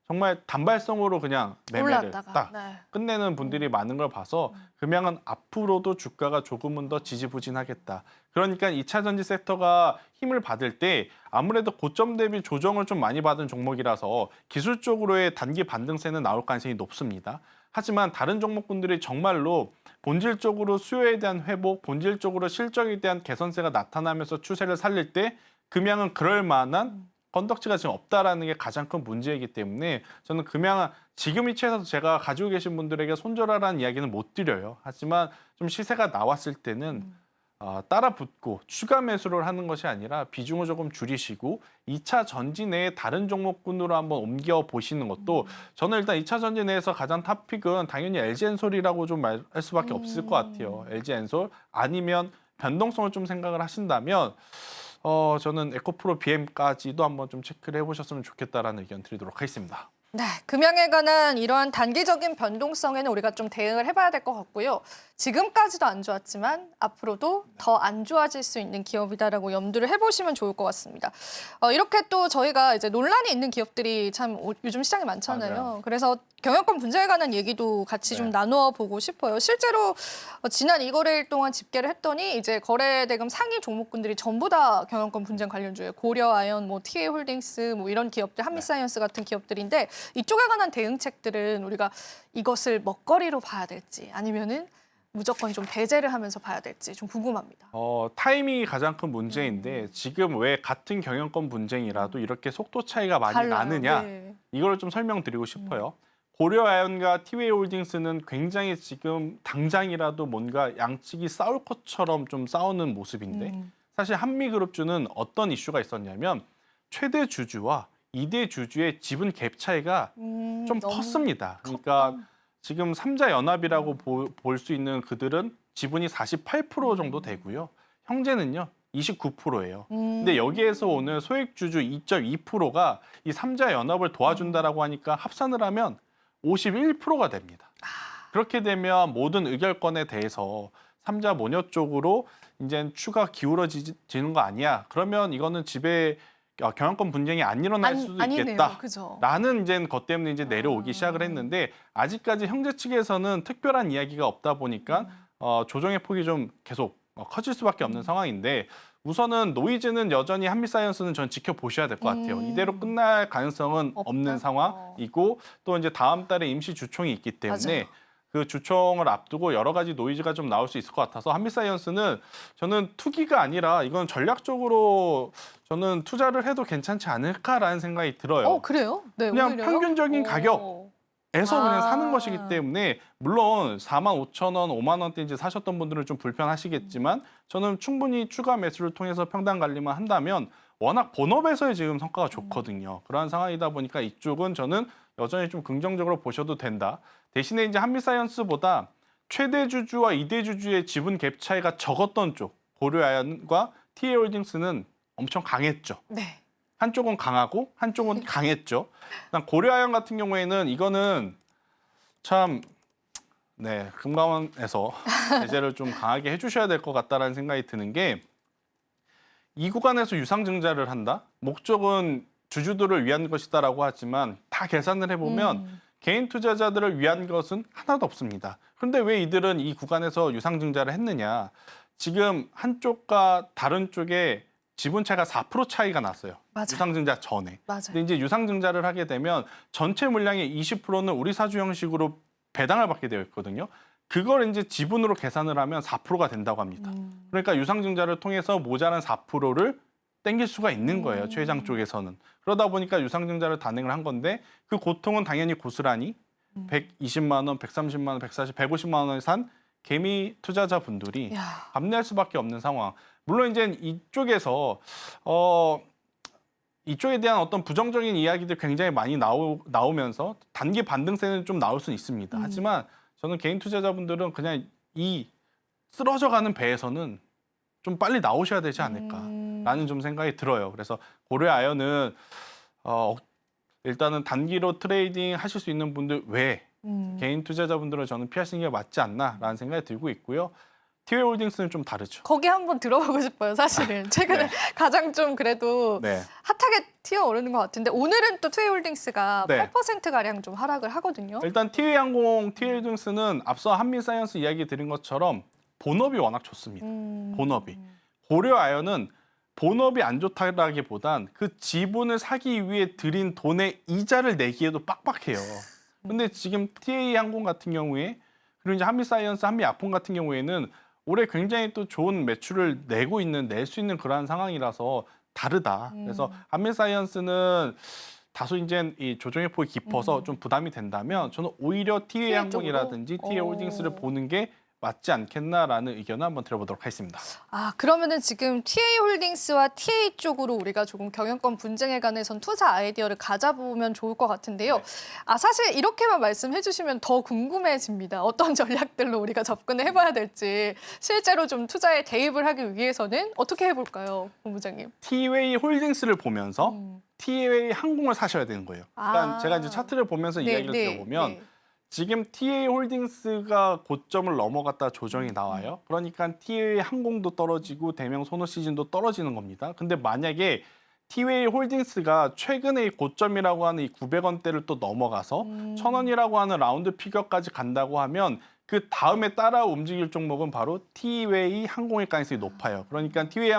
C: 정말 단발성으로 그냥 매매를 딱 끝내는 분들이 많은 걸 봐서 금양은 앞으로도 주가가 조금은 더 지지부진하겠다. 그러니까 2차 전지 섹터가 힘을 받을 때 아무래도 고점 대비 조정을 좀 많이 받은 종목이라서 기술적으로의 단기 반등세는 나올 가능성이 높습니다. 하지만 다른 종목군들이 정말로 본질적으로 수요에 대한 회복, 본질적으로 실적에 대한 개선세가 나타나면서 추세를 살릴 때 금양은 그럴 만한 건덕지가 지금 없다라는 게 가장 큰 문제이기 때문에 저는 금양은 지금 위치에서 제가 가지고 계신 분들에게 손절하라는 이야기는 못 드려요. 하지만 좀 시세가 나왔을 때는 따라 붙고 추가 매수를 하는 것이 아니라 비중을 조금 줄이시고 2차 전지 내의 다른 종목군으로 한번 옮겨 보시는 것도 저는 일단 2차 전지 내에서 가장 탑픽은 당연히 LG엔솔이라고 좀 말 할 수밖에 없을 것 같아요. LG엔솔 아니면 변동성을 좀 생각을 하신다면 저는 에코프로 BM까지도 한번 좀 체크를 해보셨으면 좋겠다라는 의견 드리도록 하겠습니다.
B: 네, 금융에 관한 이러한 단기적인 변동성에는 우리가 좀 대응을 해봐야 될 것 같고요. 지금까지도 안 좋았지만 앞으로도 더 안 좋아질 수 있는 기업이다라고 염두를 해보시면 좋을 것 같습니다. 이렇게 또 저희가 이제 논란이 있는 기업들이 참 요즘 시장에 많잖아요.
C: 맞아요.
B: 그래서 경영권 분쟁에 관한 얘기도 같이 좀 나누어 보고 싶어요. 실제로 지난 2거래일 동안 집계를 했더니 이제 거래대금 상위 종목군들이 전부 다 경영권 분쟁 관련주예요. 고려아연, 뭐 TA홀딩스, 뭐 이런 기업들, 한미사이언스 같은 기업들인데 이쪽에 관한 대응책들은 우리가 이것을 먹거리로 봐야 될지 아니면은 무조건 좀 배제를 하면서 봐야 될지 좀 궁금합니다.
C: 타이밍이 가장 큰 문제인데 지금 왜 같은 경영권 분쟁이라도 이렇게 속도 차이가 많이
B: 달라요.
C: 나느냐
B: 네.
C: 이걸 좀 설명드리고 싶어요. 고려아연과 티웨이홀딩스는 굉장히 지금 당장이라도 뭔가 양측이 싸울 것처럼 좀 싸우는 모습인데 사실 한미그룹주는 어떤 이슈가 있었냐면 최대 주주와 2대 주주의 지분 갭 차이가 좀
B: 너무
C: 컸습니다. 그러니까 지금 삼자 연합이라고 볼 수 있는 그들은 지분이 48% 정도 되고요. 형제는요 29%예요. 근데 여기에서 오늘 소액주주 2.2%가 이 삼자 연합을 도와준다라고 하니까 합산을 하면 51%가 됩니다. 그렇게 되면 모든 의결권에 대해서 삼자 모녀 쪽으로 이제 추가 기울어지는 거 아니야? 그러면 이거는 집에 경영권 분쟁이 안 일어날 수도 있겠다.
B: 그죠.
C: 라는 이제 것 때문에 이제 내려오기 시작을 했는데 아직까지 형제 측에서는 특별한 이야기가 없다 보니까 조정의 폭이 좀 계속 커질 수밖에 없는 상황인데 우선은 노이즈는 여전히 한미사이언스는 전 지켜보셔야 될 것 같아요. 이대로 끝날 가능성은 없는
B: 없다?
C: 상황이고 또 이제 다음 달에 임시 주총이 있기 때문에
B: 맞아요.
C: 그 주총을 앞두고 여러 가지 노이즈가 좀 나올 수 있을 것 같아서 한미사이언스는 저는 투기가 아니라 이건 전략적으로 저는 투자를 해도 괜찮지 않을까라는 생각이 들어요.
B: 그래요? 네,
C: 그냥
B: 오히려요?
C: 평균적인 가격. 에서 그냥 사는
B: 아.
C: 것이기 때문에 물론 45,000원, 5만 원대 이제 사셨던 분들은 좀 불편하시겠지만 저는 충분히 추가 매수를 통해서 평단 관리만 한다면 워낙 본업에서의 지금 성과가 좋거든요. 그러한 상황이다 보니까 이쪽은 저는 여전히 좀 긍정적으로 보셔도 된다. 대신에 이제 한미사이언스보다 최대 주주와 2대 주주의 지분 갭 차이가 적었던 쪽 고려아연과 TA홀딩스는 엄청 강했죠.
B: 네.
C: 한쪽은 강하고 한쪽은 강했죠. 고려아연 같은 경우에는 이거는 참 금감원에서 제재를 좀 강하게 해주셔야 될 것 같다라는 생각이 드는 게 이 구간에서 유상증자를 한다? 목적은 주주들을 위한 것이다라고 하지만 다 계산을 해보면 개인 투자자들을 위한 것은 하나도 없습니다. 그런데 왜 이들은 이 구간에서 유상증자를 했느냐? 지금 한쪽과 다른 쪽에 지분 차이가 4% 차이가 났어요.
B: 맞아요.
C: 유상증자 전에.
B: 맞아요.
C: 근데 이제 유상증자를 하게 되면 전체 물량의 20%는 우리 사주 형식으로 배당을 받게 되어 있거든요. 그걸 이제 지분으로 계산을 하면 4%가 된다고 합니다. 그러니까 유상증자를 통해서 모자란 4%를 땡길 수가 있는 거예요. 최 회장 쪽에서는. 그러다 보니까 유상증자를 단행을 한 건데 그 고통은 당연히 고스란히 120만 원, 130만 원, 140, 150만 원을 산 개미 투자자분들이
B: 야.
C: 감내할 수밖에 없는 상황. 물론 이제 이쪽에서 이쪽에 대한 어떤 부정적인 이야기들 굉장히 많이 나오면서 단기 반등세는 좀 나올 수는 있습니다. 하지만 저는 개인 투자자분들은 그냥 이 쓰러져가는 배에서는 좀 빨리 나오셔야 되지 않을까라는 좀 생각이 들어요. 그래서 고려아연은 일단은 단기로 트레이딩 하실 수 있는 분들 외에 개인 투자자분들은 저는 피하시는 게 맞지 않나라는 생각이 들고 있고요. 티웨이홀딩스는 좀 다르죠.
B: 거기 한번 들어보고 싶어요, 사실은. 최근에
C: 네.
B: 가장 좀 그래도
C: 네.
B: 핫하게 튀어오르는 것 같은데 오늘은 또 투웨이홀딩스가
C: 네.
B: 8%가량 좀 하락을 하거든요.
C: 일단 티웨이항공, 티웨이홀딩스는 앞서 한미사이언스 이야기 드린 것처럼 본업이 워낙 좋습니다. 본업이. 고려아연은 본업이 안 좋다라기보단 그 지분을 사기 위해 들인 돈의 이자를 내기에도 빡빡해요. 근데 지금 TA항공 같은 경우에 그리고 이제 한미사이언스, 한미약품 같은 경우에는 올해 굉장히 또 좋은 매출을 낼 수 있는 그러한 상황이라서 다르다. 그래서 한미사이언스는 다소 이제 이 조정의 폭이 깊어서 좀 부담이 된다면 저는 오히려 TA항공이라든지 TA홀딩스를 보는 게 맞지 않겠나라는 의견을 한번 들어보도록 하겠습니다.
B: 그러면은 지금 TA홀딩스와 TA 쪽으로 우리가 조금 경영권 분쟁에 관해선 투자 아이디어를 가져보면 좋을 것 같은데요.
C: 네.
B: 사실 이렇게만 말씀해 주시면 더 궁금해집니다. 어떤 전략들로 우리가 접근을 해봐야 될지. 실제로 좀 투자에 대입을 하기 위해서는 어떻게 해볼까요, 본부장님?
C: 티웨이홀딩스를 보면서 TA 항공을 사셔야 되는 거예요. 그러니까
B: 아.
C: 제가 이제 차트를 보면서 이야기를 드려보면 지금 TA 홀딩스가 고점을 넘어갔다 조정이 나와요. 그러니까 TA 항공도 떨어지고 대명 소노 시즌도 떨어지는 겁니다. 근데 만약에 TA 홀딩스가 최근의 고점이라고 하는 이 900원대를 또 넘어가서 1,000원이라고 하는 라운드 피겨까지 간다고 하면 그 다음에 따라 움직일 종목은 바로 티웨이 항공일 가능성이 높아요. 그러니까 티웨이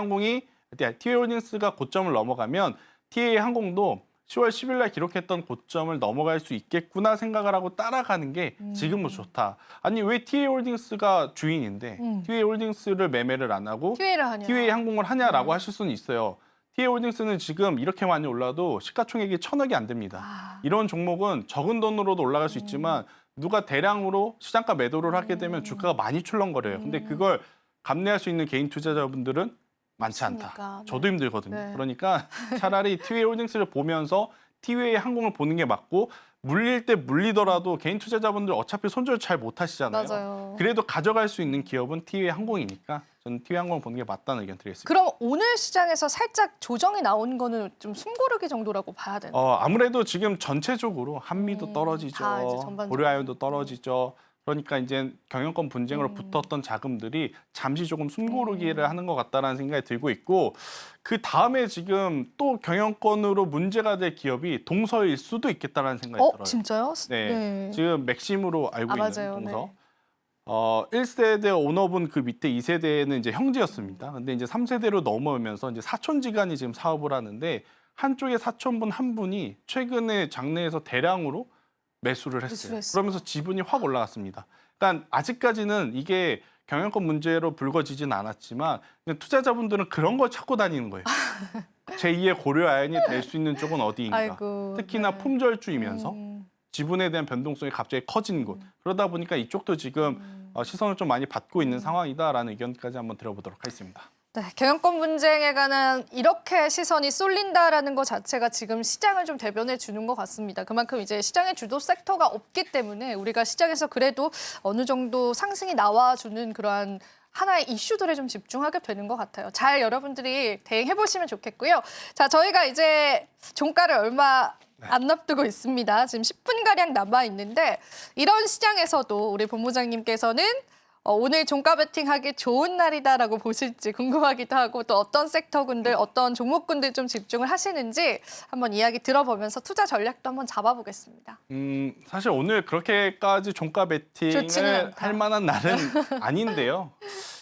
C: 홀딩스가 고점을 넘어가면 티웨이 항공도 10월 10일 날 기록했던 고점을 넘어갈 수 있겠구나 생각을 하고 따라가는 게 지금은 좋다. 아니 왜 티웨이 홀딩스가 주인인데 티웨이 홀딩스를 매매를 안 하고
B: 티웨이를 하냐.
C: 티웨이 항공을 하냐라고 하실 수는 있어요. 티웨이 홀딩스는 지금 이렇게 많이 올라도 시가총액이 1,000억이 안 됩니다. 이런 종목은 적은 돈으로도 올라갈 수 있지만 누가 대량으로 시장가 매도를 하게 되면 주가가 많이 출렁거려요. 근데 그걸 감내할 수 있는 개인 투자자분들은 많지 않다.
B: 맞습니까?
C: 저도 힘들거든요.
B: 네.
C: 그러니까 차라리 티웨이 홀딩스를 보면서 티웨이 항공을 보는 게 맞고 물릴 때 물리더라도 개인 투자자분들 어차피 손절 잘 못 하시잖아요.
B: 맞아요.
C: 그래도 가져갈 수 있는 기업은 티웨이 항공이니까 저는 티웨이 항공을 보는 게 맞다는 의견 드리겠습니다.
B: 그럼 오늘 시장에서 살짝 조정이 나온 거는 좀 숨고르기 정도라고 봐야 되나요?
C: 아무래도 지금 전체적으로 한미도 떨어지죠.
B: 다 이제 전반적으로.
C: 고려아연도 떨어지죠. 그러니까 이제 경영권 분쟁으로 붙었던 자금들이 잠시 조금 숨고르기를 하는 것 같다라는 생각이 들고 있고 그 다음에 지금 또 경영권으로 문제가 될 기업이 동서일 수도 있겠다라는 생각이 들어요.
B: 진짜요?
C: 네. 지금 맥심으로 알고 있는
B: 맞아요.
C: 동서.
B: 네.
C: 1세대 오너분 그 밑에 2세대는 이제 형제였습니다. 근데 이제 3세대로 넘어오면서 이제 사촌지간이 지금 사업을 하는데 한쪽에 사촌분 한 분이 최근에 장내에서 대량으로 매수를 했어요.
B: 매수했어요.
C: 그러면서 지분이 확 올라갔습니다. 그러니까 아직까지는 이게 경영권 문제로 불거지진 않았지만 그냥 투자자분들은 그런 걸 찾고 다니는 거예요. 제2의 고려아연이 될 수 있는 쪽은 어디인가.
B: 아이고,
C: 특히나
B: 네.
C: 품절주이면서 지분에 대한 변동성이 갑자기 커진 곳. 그러다 보니까 이쪽도 지금 시선을 좀 많이 받고 있는 상황이다라는 의견까지 한번 들어보도록 하겠습니다.
B: 네, 경영권 분쟁에 관한 이렇게 시선이 쏠린다라는 것 자체가 지금 시장을 좀 대변해 주는 것 같습니다. 그만큼 이제 시장의 주도 섹터가 없기 때문에 우리가 시장에서 그래도 어느 정도 상승이 나와주는 그러한 하나의 이슈들에 좀 집중하게 되는 것 같아요. 잘 여러분들이 대응해 보시면 좋겠고요. 자, 저희가 이제 종가를 얼마 안 앞두고 있습니다. 지금 10분가량 남아 있는데 이런 시장에서도 우리 본부장님께서는 오늘 종가 베팅하기 좋은 날이다라고 보실지 궁금하기도 하고 또 어떤 섹터군들, 어떤 종목군들 좀 집중을 하시는지 한번 이야기 들어보면서 투자 전략도 한번 잡아보겠습니다.
C: 사실 오늘 그렇게까지 종가
B: 좋지는
C: 베팅을
B: 않다.
C: 할 만한 날은 아닌데요.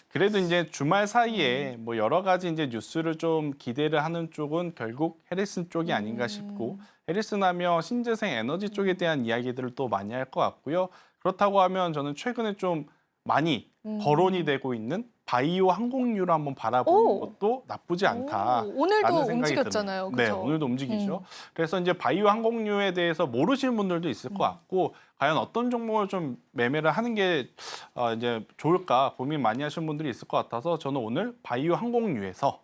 C: 그래도 이제 주말 사이에 뭐 여러 가지 이제 뉴스를 좀 기대를 하는 쪽은 결국 해리슨 쪽이 아닌가 싶고 해리슨 하면 신재생 에너지 쪽에 대한 이야기들을 또 많이 할 것 같고요. 그렇다고 하면 저는 최근에 좀 많이 거론이 되고 있는 바이오 항공유를 한번 바라보는 것도 나쁘지 않다.
B: 오늘도 움직였잖아요.
C: 네,
B: 그죠?
C: 오늘도 움직이죠. 그래서 이제 바이오 항공유에 대해서 모르시는 분들도 있을 것 같고 과연 어떤 종목을 좀 매매를 하는 게 이제 좋을까 고민 많이 하시는 분들이 있을 것 같아서 저는 오늘 바이오 항공유에서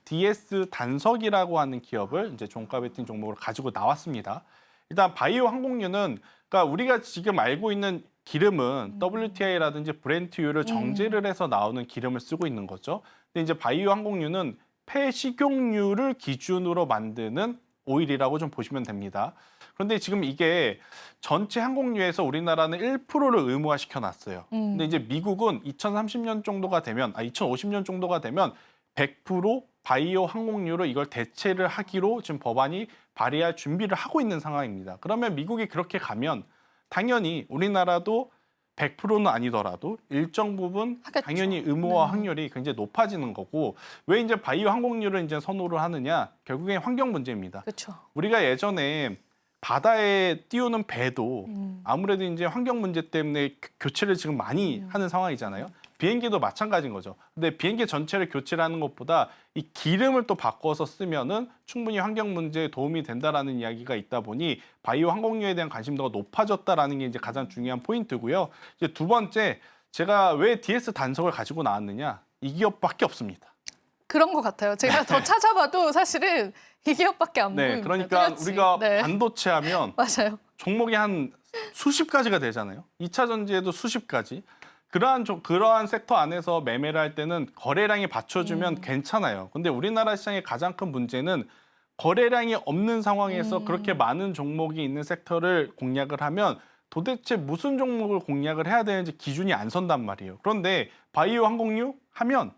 C: DS 단석이라고 하는 기업을 이제 종가 베팅 종목으로 가지고 나왔습니다. 일단 바이오 항공유는 그러니까 우리가 지금 알고 있는 기름은 WTI라든지 브렌트유를 정제를 해서 나오는 기름을 쓰고 있는 거죠. 근데 이제 바이오 항공유는 폐식용유를 기준으로 만드는 오일이라고 좀 보시면 됩니다. 그런데 지금 이게 전체 항공유에서 우리나라는 1%를 의무화시켜 놨어요. 근데 이제 미국은 2030년 정도가 되면 2050년 정도가 되면 100% 바이오 항공유로 이걸 대체를 하기로 지금 법안이 발의할 준비를 하고 있는 상황입니다. 그러면 미국이 그렇게 가면 당연히 우리나라도 100%는 아니더라도 일정 부분
B: 하겠죠.
C: 당연히 의무화 확률이 굉장히 높아지는 거고 왜 이제 바이오 항공유를 이제 선호를 하느냐? 결국엔 환경 문제입니다.
B: 그렇죠.
C: 우리가 예전에 바다에 띄우는 배도 아무래도 이제 환경 문제 때문에 교체를 지금 많이 하는 상황이잖아요. 비행기도 마찬가지인 거죠. 근데 비행기 전체를 교체를 하는 것보다 이 기름을 또 바꿔서 쓰면은 충분히 환경 문제에 도움이 된다라는 이야기가 있다 보니 바이오 항공유에 대한 관심도가 높아졌다라는 게 이제 가장 중요한 포인트고요. 이제 두 번째, 제가 왜 DS 단석을 가지고 나왔느냐? 이 기업밖에 없습니다.
B: 그런 것 같아요. 제가 더 찾아봐도 사실은 이 기업밖에 안
C: 네,
B: 보입니다.
C: 그러니까
B: 뚜렷이.
C: 우리가
B: 네.
C: 반도체 하면
B: 맞아요.
C: 종목이 한 수십 가지가 되잖아요. 2차 전지에도 수십 가지. 그러한 섹터 안에서 매매를 할 때는 거래량이 받쳐주면 괜찮아요. 근데 우리나라 시장의 가장 큰 문제는 거래량이 없는 상황에서 그렇게 많은 종목이 있는 섹터를 공략을 하면 도대체 무슨 종목을 공략을 해야 되는지 기준이 안 선단 말이에요. 그런데 바이오 항공유 하면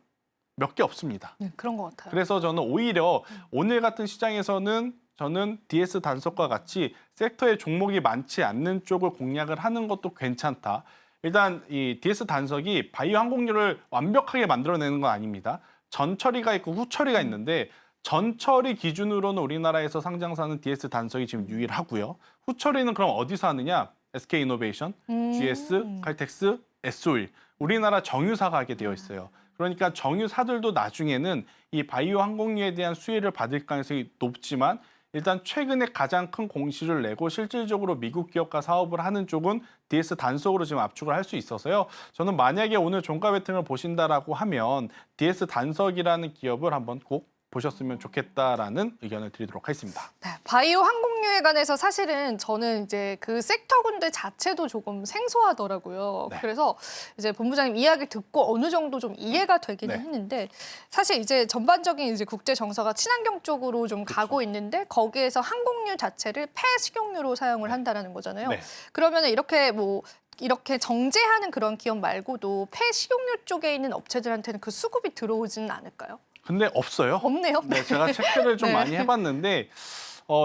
C: 몇 개 없습니다.
B: 네, 그런 것 같아요.
C: 그래서 저는 오히려 오늘 같은 시장에서는 저는 DS 단석과 같이 섹터에 종목이 많지 않는 쪽을 공략을 하는 것도 괜찮다. 일단 이 DS 단석이 바이오 항공유를 완벽하게 만들어내는 건 아닙니다. 전처리가 있고 후처리가 있는데 전처리 기준으로는 우리나라에서 상장사는 DS 단석이 지금 유일하고요. 후처리는 그럼 어디서 하느냐? SK이노베이션, GS, 칼텍스, S-오일. 우리나라 정유사가 하게 되어 있어요. 그러니까 정유사들도 나중에는 이 바이오 항공유에 대한 수혜를 받을 가능성이 높지만 일단 최근에 가장 큰 공시를 내고 실질적으로 미국 기업과 사업을 하는 쪽은 DS 단속으로 지금 압축을 할 수 있어서요. 저는 만약에 오늘 종가 배팅을 보신다라고 하면 DS 단석이라는 기업을 한번 꼭 보셨으면 좋겠다라는 의견을 드리도록 하겠습니다.
B: 네, 바이오 항공유에 관해서 사실은 저는 이제 그 섹터 군들 자체도 조금 생소하더라고요.
C: 네.
B: 그래서 이제 본부장님 이야기를 듣고 어느 정도 좀 이해가 되기는
C: 네.
B: 했는데 사실 이제 전반적인 이제 국제 정서가 친환경 쪽으로 좀 가고 있는데 거기에서 항공유 자체를 폐식용유로 사용을 한다라는 거잖아요.
C: 네.
B: 그러면 이렇게 정제하는 그런 기업 말고도 폐식용유 쪽에 있는 업체들한테는 그 수급이 들어오지는 않을까요?
C: 근데 없어요.
B: 없네요.
C: 네, 제가 체크를 좀
B: 네.
C: 많이 해봤는데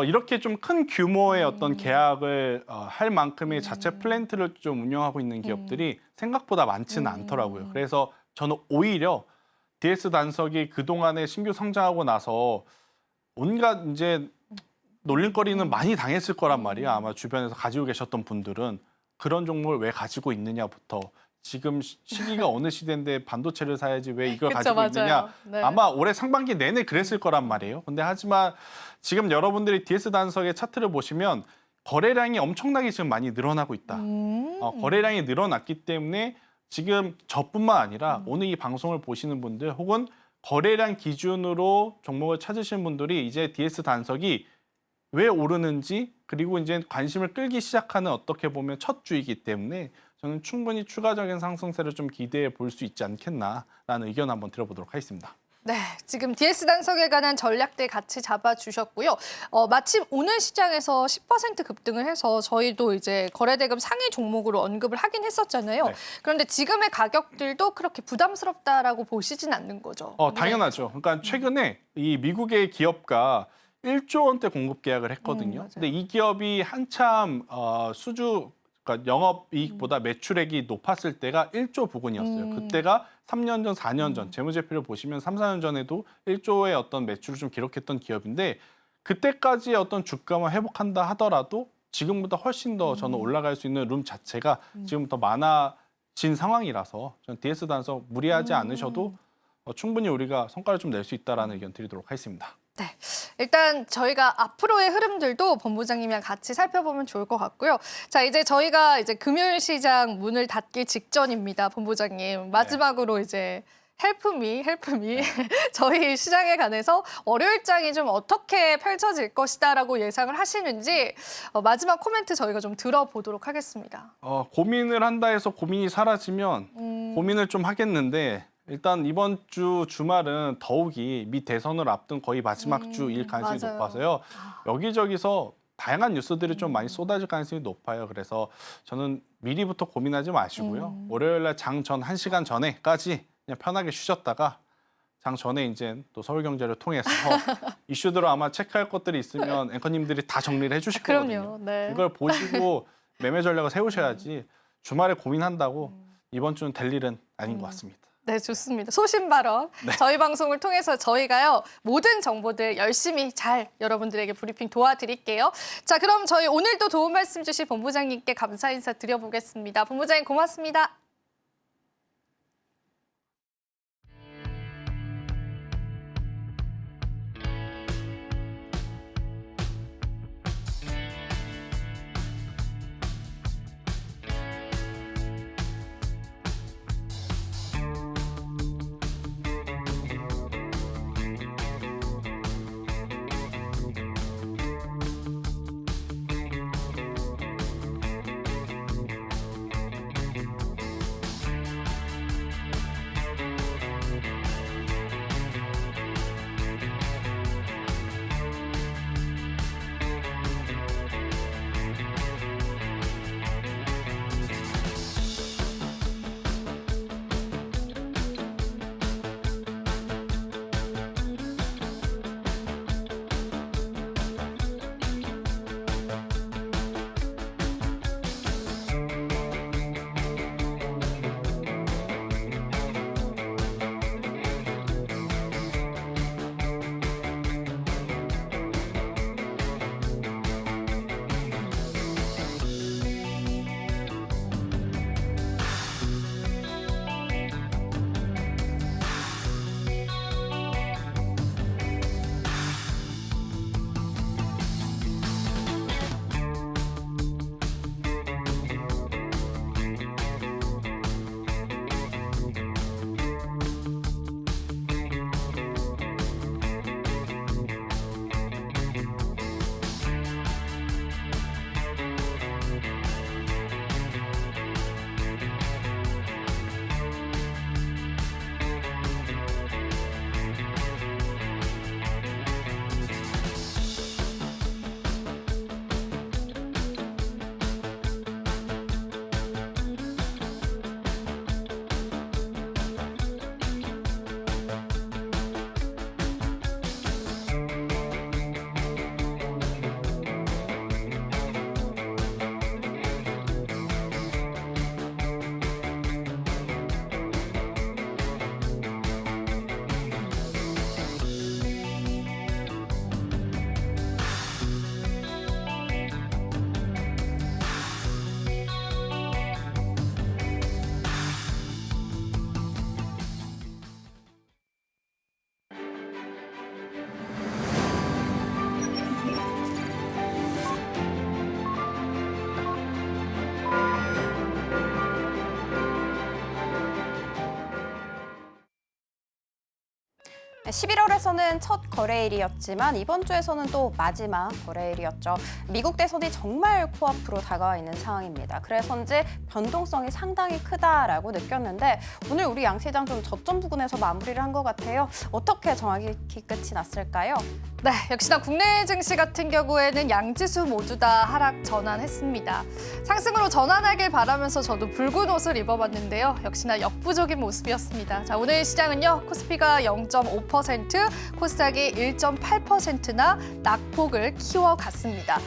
C: 이렇게 좀 큰 규모의 어떤 계약을 할 만큼의 자체 플랜트를 좀 운영하고 있는 기업들이 생각보다 많지는 않더라고요. 그래서 저는 오히려 DS 단석이 그동안에 신규 성장하고 나서 온갖 이제 놀림거리는 많이 당했을 거란 말이에요. 아마 주변에서 가지고 계셨던 분들은 그런 종목을 왜 가지고 있느냐부터 지금 시기가 어느 시대인데 반도체를 사야지 왜 이걸
B: 그쵸,
C: 가지고
B: 맞아요.
C: 있느냐.
B: 네.
C: 아마 올해 상반기 내내 그랬을 거란 말이에요. 근데 하지만 지금 여러분들이 DS 단석의 차트를 보시면 거래량이 엄청나게 지금 많이 늘어나고 있다. 거래량이 늘어났기 때문에 지금 저뿐만 아니라 오늘 이 방송을 보시는 분들 혹은 거래량 기준으로 종목을 찾으시는 분들이 이제 DS 단석이 왜 오르는지 그리고 이제 관심을 끌기 시작하는 어떻게 보면 첫 주이기 때문에 저는 충분히 추가적인 상승세를 좀 기대해 볼 수 있지 않겠나라는 의견 한번 들어보도록 하겠습니다.
B: 네, 지금 DS 단석에 관한 전략들 같이 잡아주셨고요. 마침 오늘 시장에서 10% 급등을 해서 저희도 이제 거래대금 상위 종목으로 언급을 하긴 했었잖아요.
C: 네.
B: 그런데 지금의 가격들도 그렇게 부담스럽다라고 보시진 않는 거죠.
C: 당연하죠. 그러니까 최근에 이 미국의 기업가 1조 원대 공급 계약을 했거든요.
B: 맞아요.
C: 근데 이 기업이 한참 그러니까 영업이익보다 매출액이 높았을 때가 1조 부근이었어요. 그때가 3년 전, 4년 전 재무제표를 보시면 3, 4년 전에도 1조의 어떤 매출을 좀 기록했던 기업인데 그때까지의 어떤 주가만 회복한다 하더라도 지금보다 훨씬 더 저는 올라갈 수 있는 룸 자체가 지금부터 많아진 상황이라서 저는 DS 단석 무리하지 않으셔도 충분히 우리가 성과를 좀 낼 수 있다라는 의견 드리도록 하겠습니다.
B: 네, 일단 저희가 앞으로의 흐름들도 본부장님이랑 같이 살펴보면 좋을 것 같고요. 자, 이제 저희가 이제 금요일 시장 문을 닫기 직전입니다, 본부장님. 마지막으로 이제 헬프미 저희 시장에 관해서 월요일장이 좀 어떻게 펼쳐질 것이다라고 예상을 하시는지 마지막 코멘트 저희가 좀 들어보도록 하겠습니다.
C: 고민을 한다 해서 고민이 사라지면 고민을 좀 하겠는데 일단 이번 주 주말은 더욱이 미 대선을 앞둔 거의 마지막 주일 가능성이
B: 맞아요.
C: 높아서요. 여기저기서 다양한 뉴스들이 좀 많이 쏟아질 가능성이 높아요. 그래서 저는 미리부터 고민하지 마시고요. 월요일 날 장 전 1시간 전에까지 그냥 편하게 쉬셨다가 장 전에 이제 또 서울경제를 통해서 이슈들을 아마 체크할 것들이 있으면 앵커님들이 다 정리를 해주실 거거든요.
B: 그럼요. 네.
C: 이걸 보시고 매매 전략을 세우셔야지 주말에 고민한다고 이번 주는 될 일은 아닌 것 같습니다.
B: 네, 좋습니다. 소신 발언. 저희 방송을 통해서 저희가요, 모든 정보들 열심히 잘 여러분들에게 브리핑 도와드릴게요. 자, 그럼 저희 오늘도 도움 말씀 주신 본부장님께 감사 인사 드려보겠습니다. 본부장님 고맙습니다.
D: 11월에서는 첫 거래일이었지만 이번 주에서는 또 마지막 거래일이었죠. 미국 대선이 정말 코앞으로 다가와 있는 상황입니다. 그래서인지 변동성이 상당히 크다라고 느꼈는데 오늘 우리 양시장 좀 저점 부근에서 마무리를 한 것 같아요. 어떻게 정확히 끝이 났을까요?
B: 네, 역시나 국내 증시 같은 경우에는 양지수 모두 다 하락 전환했습니다. 상승으로 전환하길 바라면서 저도 붉은 옷을 입어봤는데요. 역시나 역부족인 모습이었습니다. 자, 오늘 시장은요. 코스피가 0.5%, 코스닥이 1.8%나 낙폭을 키워갔습니다.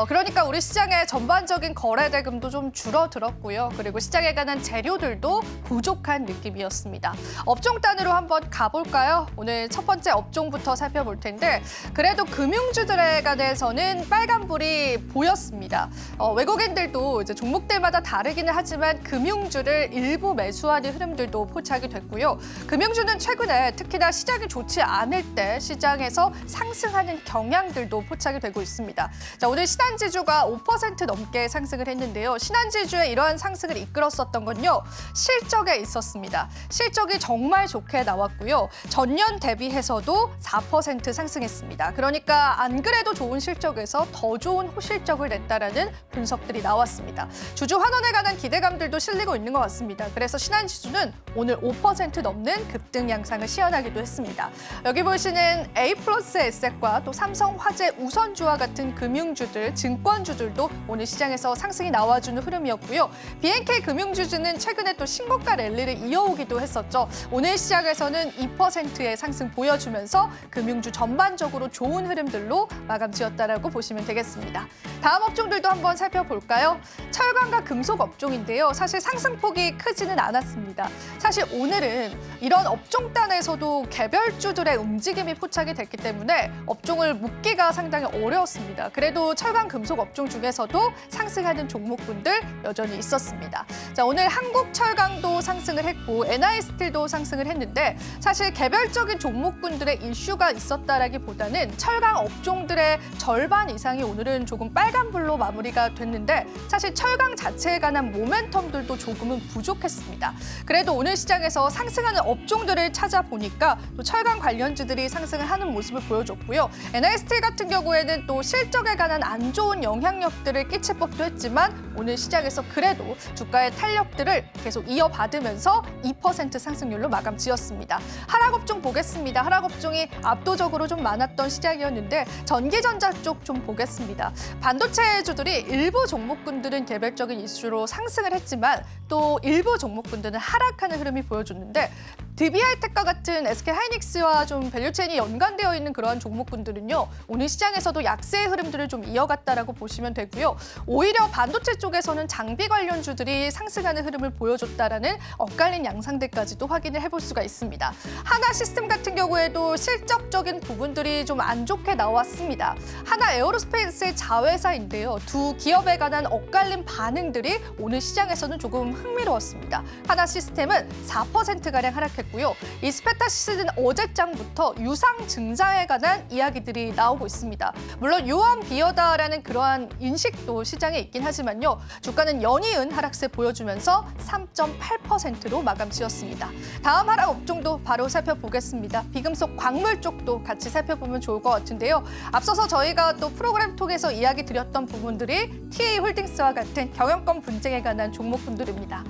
B: 그러니까 우리 시장의 전반적인 거래 대금도 좀 줄어들었고요. 그리고 시장에 관한 재료들도 부족한 느낌이었습니다. 업종 단위로 한번 가볼까요? 오늘 첫 번째 업종부터 살펴볼 텐데 그래도 금융주들에 관해서는 빨간불이 보였습니다. 외국인들도 이제 종목들마다 다르기는 하지만 금융주를 일부 매수하는 흐름들도 포착이 됐고요. 금융주는 최근에 특히나 시장이 좋지 않을 때 시장에서 상승하는 경향들도 포착이 되고 있습니다. 자, 오늘 신한지주가 5% 넘게 상승을 했는데요. 신한지주의 이러한 상승을 이끌었었던 건요. 실적에 있었습니다. 실적이 정말 좋게 나왔고요. 전년 대비해서도 4% 상승했습니다. 그러니까 안 그래도 좋은 실적에서 더 좋은 호실적을 냈다라는 분석들이 나왔습니다. 주주 환원에 관한 기대감들도 실리고 있는 것 같습니다. 그래서 신한지주는 오늘 5% 넘는 급등 양상을 시현하기도 했습니다. 여기 보시는 A+S과 또 삼성화재 우선주와 같은 금융주들, 증권주들도 오늘 시장에서 상승이 나와주는 흐름이었고요. BNK 금융주주는 최근에 또 신고가 랠리를 이어오기도 했었죠. 오늘 시장에서는 2%의 상승 보여주면서 금융주 전반적으로 좋은 흐름들로 마감 지었다라고 보시면 되겠습니다. 다음 업종들도 한번 살펴볼까요? 철강과 금속 업종인데요. 사실 상승폭이 크지는 않았습니다. 사실 오늘은 이런 업종단에서도 개별주들의 움직임이 포착이 됐기 때문에 업종을 묶기가 상당히 어려웠습니다. 그래도 철강 금속 업종 중에서도 상승하는 종목군들 여전히 있었습니다. 자, 오늘 한국철강도 상승을 했고 NI스틸도 상승을 했는데 사실 개별적인 종목군들의 이슈가 있었다라기보다는 철강 업종들의 절반 이상이 오늘은 조금 빨간불로 마무리가 됐는데 사실 철강 자체에 관한 모멘텀들도 조금은 부족했습니다. 그래도 오늘 시장에서 상승하는 업종들을 찾아보니까 또 철강 관련주들이 상승을 하는 모습을 보여줬고요. NI스틸 같은 경우에는 또 실적에 관한 안 좋은 영향력들을 끼칠 법도 했지만 오늘 시장에서 그래도 주가의 탄력들을 계속 이어받으면서 2% 상승률로 마감 지었습니다. 하락업종 보겠습니다. 하락업종이 압도적으로 좀 많았던 시장이었는데 전기전자 쪽 좀 보겠습니다. 반도체주들이 일부 종목군들은 개별적인 이슈로 상승을 했지만 또 일부 종목군들은 하락하는 흐름이 보여줬는데 DB하이텍과 같은 SK하이닉스와 좀 밸류체인이 연관되어 있는 그러한 종목군들은요. 오늘 시장에서도 약세의 흐름들을 좀 이어갔다라고 보시면 되고요. 오히려 반도체 쪽에서는 장비 관련주들이 상승하는 흐름을 보여줬다라는 엇갈린 양상들까지도 확인을 해볼 수가 있습니다. 하나시스템 같은 경우에도 실적적인 부분들이 좀 안 좋게 나왔습니다. 하나 에어로스페이스의 자회사인데요. 두 기업에 관한 엇갈린 반응들이 오늘 시장에서는 조금 흥미로웠습니다. 하나시스템은 4%가량 하락했고요. 이스페타시스는 어제장부터 유상 증자에 관한 이야기들이 나오고 있습니다. 물론 유언 비어다라는 그러한 인식도 시장에 있긴 하지만요. 주가는 연이은 하락세 보여주면서 3.8%로 마감 지었습니다. 다음 하락 업종도 바로 살펴보겠습니다. 비금속 광물 쪽도 같이 살펴보면 좋을 것 같은데요. 앞서서 저희가 또 프로그램 통해서 이야기 드렸던 부분들이 TA홀딩스와 같은 경영권 분쟁에 관한 종목분들입니다.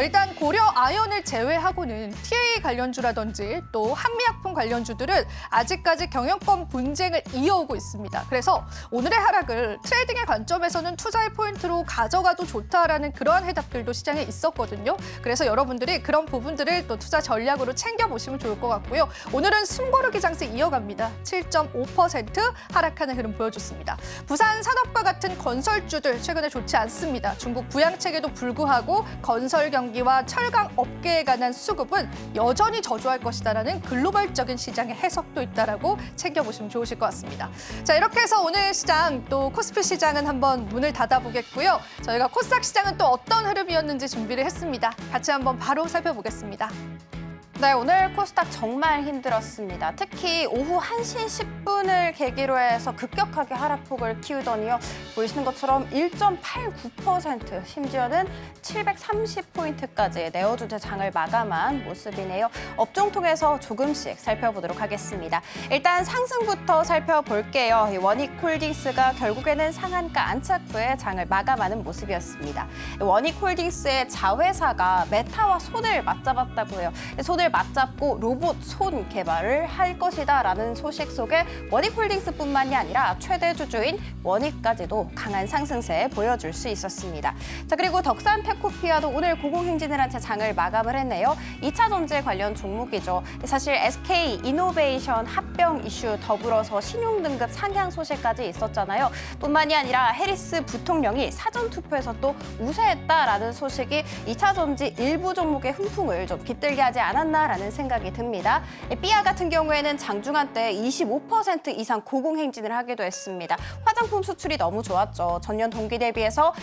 B: 일단 고려 아연을 제외하고는 TA 관련주라든지 또 한미약품 관련주들은 아직까지 경영권 분쟁을 이어오고 있습니다. 그래서 오늘의 하락을 트레이딩의 관점에서는 투자의 포인트로 가져가도 좋다라는 그러한 해답들도 시장에 있었거든요. 그래서 여러분들이 그런 부분들을 또 투자 전략으로 챙겨보시면 좋을 것 같고요. 오늘은 숨고르기 장세 이어갑니다. 7.5% 하락하는 흐름 보여줬습니다. 부산 산업과 같은 건설주들 최근에 좋지 않습니다. 중국 부양책에도 불구하고 건설 경기와 철강 업계에 관한 수급은 여전히 저조할 것이다라는 글로벌적인 시장의 해석도 있다라고 챙겨보시면 좋으실 것 같습니다. 자, 이렇게 해서 오늘 시장 또 코스피 시장은 한번 문을 닫아보겠고요. 저희가 코스닥 시장은 또 어떤 흐름이었는지 준비를 했습니다. 같이 한번 바로 살펴보겠습니다.
D: 네, 오늘 코스닥 정말 힘들었습니다. 특히 오후 1시 10분을 계기로 해서 급격하게 하락폭을 키우더니요. 보이시는 것처럼 1.89%, 심지어는 730포인트까지 내어주제 장을 마감한 모습이네요. 업종 통해서 조금씩 살펴보도록 하겠습니다. 일단 상승부터 살펴볼게요. 원익홀딩스가 결국에는 상한가 안착 후에 장을 마감하는 모습이었습니다. 원익홀딩스의 자회사가 메타와 손을 맞잡았다고 해요. 손을 맞잡고 로봇 손 개발을 할 것이다라는 소식 속에 원익홀딩스뿐만이 아니라 최대 주주인 원익까지도 강한 상승세 보여줄 수 있었습니다. 자, 그리고 덕산테크피아도 오늘 고공행진을 한 채 장을 마감을 했네요. 2차 전지 관련 종목이죠. 사실 SK 이노베이션 합병 이슈 더불어서 신용등급 상향 소식까지 있었잖아요. 뿐만이 아니라 해리스 부통령이 사전투표에서 또 우세했다라는 소식이 2차 전지 일부 종목의 훈풍을 좀 깃들게 하지 않았나라는 생각이 듭니다. 삐아 같은 경우에는 장중한 때 25% 이상 고공행진을 하기도 했습니다. 화장품 수출이 너무 좋았죠. 전년 동기 대비해서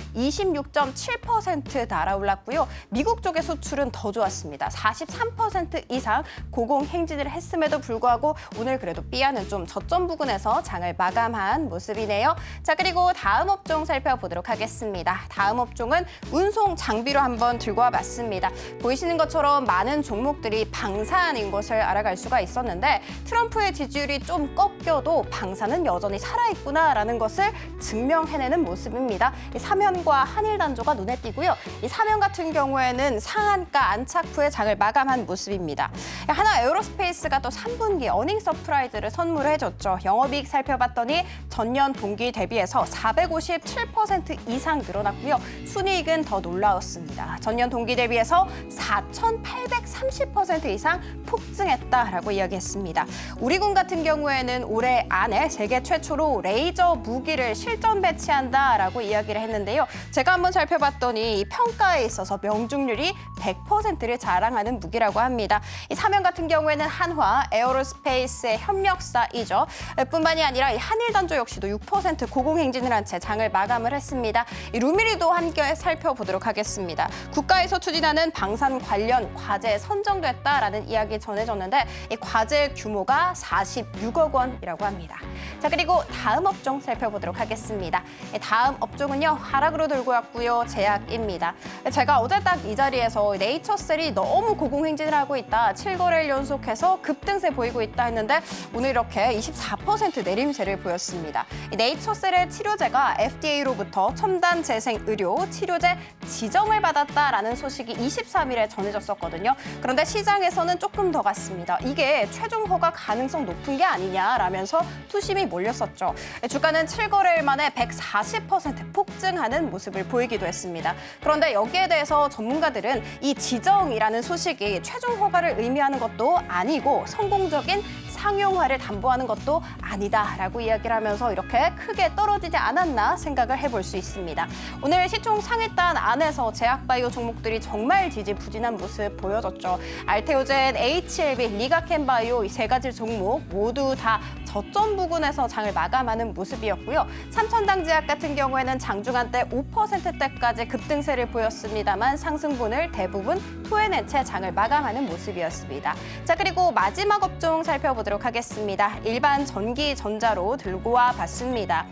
D: 26.7% 달아올랐고요. 미국 쪽의 수출은 더 좋았습니다. 43% 이상 고공행진을 했음에도 불구하고 오늘 그래도 삐아는 좀 저점 부근에서 장을 마감한 모습이네요. 자, 그리고 다음 업종 살펴보도록 하겠습니다. 다음 업종은 운송 장비로 한번 들고 와봤습니다. 보이시는 것처럼 많은 종목들이 방산인 것을 알아갈 수가 있었는데 트럼프의 지지율이 좀 꺾여도 방산은 여전히 살아있구나라는 것을 증명해내는 모습입니다. 이 사면과 한일 단조가 눈에 띄고요. 이 사면 같은 경우에는 상한가 안착 후에 장을 마감한 모습입니다. 하나 에어로스페이스가 또 3분기 어닝 서프라이즈를 선물해줬죠. 영업이익 살펴봤더니 전년 동기 대비해서 457% 이상 늘어났고요. 순이익은 더 놀라웠습니다. 전년 동기 대비해서 4,830% 이상 폭증했다라고 이야기했습니다. 우리군 같은 경우에는 올해 안에 세계 최초로 레이저 무기를 실전 배치한다라고 이야기를 했는데요. 제가 한번 살펴봤더니 이 평가에 있어서 명중률이 100%를 자랑하는 무기라고 합니다. 이 사면 같은 경우에는 한화, 에어로스페이스의 협력사이죠. 뿐만이 아니라 이 한일단조 역시도 6% 고공행진을 한 채 장을 마감을 했습니다. 이 루미리도 함께 살펴보도록 하겠습니다. 국가에서 추진하는 방산 관련 과제에 선정됐다라는 이야기 전해졌는데 이 과제 규모가 46억 원이라고 합니다. 자, 그리고 다음 업종 살펴보도록 하겠습니다. 다음 업종은요, 하락으로 들고 왔고요. 제약입니다. 제가 어제 딱 이 자리에서 네이처셀이 너무 고공행진을 하고 있다. 7거래일 연속해서 급등세 보이고 있다 했는데 오늘 이렇게 24% 내림세를 보였습니다. 이 네이처셀의 치료제가 FDA로부터 첨단 재생 의료 치료제 지정을 받았다라는 소식이 23일에 전해졌었거든요. 그런데 시장에서는 조금 더 갔습니다. 이게 최종 허가 가능성 높은 게 아니냐라면서 투심이 몰렸었죠. 주가는 7거래일 만에 140% 폭증하는 모습을 보이기도 했습니다. 그런데 여기에 대해서 전문가들은 이 지정이라는 소식이 최종 허가를 의미하는 것도 아니고 성공적인 상용화를 담보하는 것도 아니다라고 이야기를 하면서 이렇게 크게 떨어지지 않았나 생각을 해볼 수 있습니다. 오늘 시총 상위단 안에서 제약바이오 종목들이 정말 지지부진한 모습 보여줬죠. 알테오젠, HLB, 리가켄바이오 이 세 가지 종목 모두 다 저점 부근에서 장을 마감하는 모습이었고요. 삼천당제약 같은 경우에는 장중한 때 5%대까지 급등세를 보였습니다만 상승분을 대부분 토해낸 채 장을 마감하는 모습이었습니다. 자, 그리고 마지막 업종 살펴보도록 하겠습니다. 일반 전기 전자로 들고 와 봤습니다.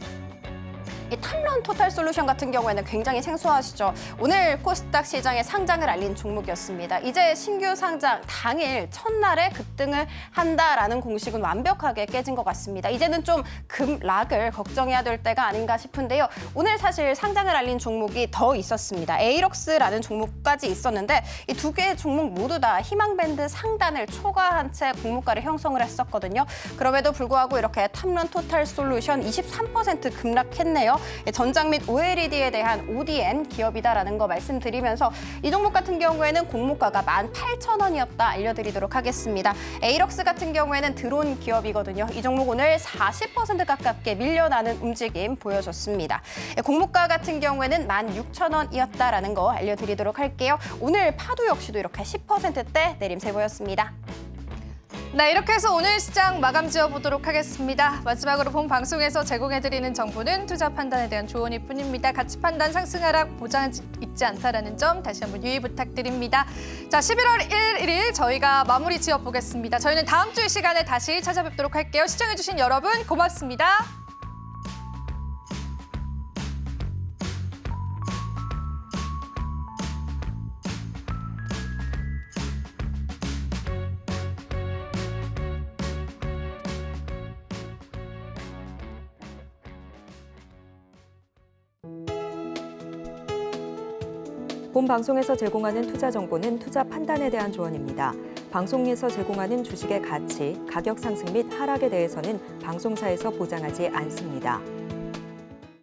D: 이 탐런 토탈솔루션 같은 경우에는 굉장히 생소하시죠. 오늘 코스닥 시장에 상장을 알린 종목이었습니다. 이제 신규 상장 당일 첫날에 급등을 한다라는 공식은 완벽하게 깨진 것 같습니다. 이제는 좀 급락을 걱정해야 될 때가 아닌가 싶은데요. 오늘 사실 상장을 알린 종목이 더 있었습니다. 에이럭스라는 종목까지 있었는데 이 두 개의 종목 모두 다 희망밴드 상단을 초과한 채 공모가를 형성을 했었거든요. 그럼에도 불구하고 이렇게 탐런 토탈솔루션 23% 급락했네요. 전장 및 OLED에 대한 ODM 기업이다라는 거 말씀드리면서 이 종목 같은 경우에는 공모가가 18,000원이었다 알려드리도록 하겠습니다. 에이럭스 같은 경우에는 드론 기업이거든요. 이 종목 오늘 40% 가깝게 밀려나는 움직임 보여줬습니다. 공모가 같은 경우에는 16,000원이었다라는 거 알려드리도록 할게요. 오늘 파도 역시도 이렇게 10%대 내림세 보였습니다.
B: 네, 이렇게 해서 오늘 시장 마감 지어보도록 하겠습니다. 마지막으로 본 방송에서 제공해드리는 정보는 투자 판단에 대한 조언일 뿐입니다. 가치 판단 상승 하락 보장 있지 않다라는 점 다시 한번 유의 부탁드립니다. 자, 11월 1일 저희가 마무리 지어보겠습니다. 저희는 다음 주 이 시간에 다시 찾아뵙도록 할게요. 시청해주신 여러분 고맙습니다.
A: 본 방송에서 제공하는 투자 정보는 투자 판단에 대한 조언입니다. 방송에서 제공하는 주식의 가치, 가격 상승 및 하락에 대해서는 방송사에서 보장하지 않습니다.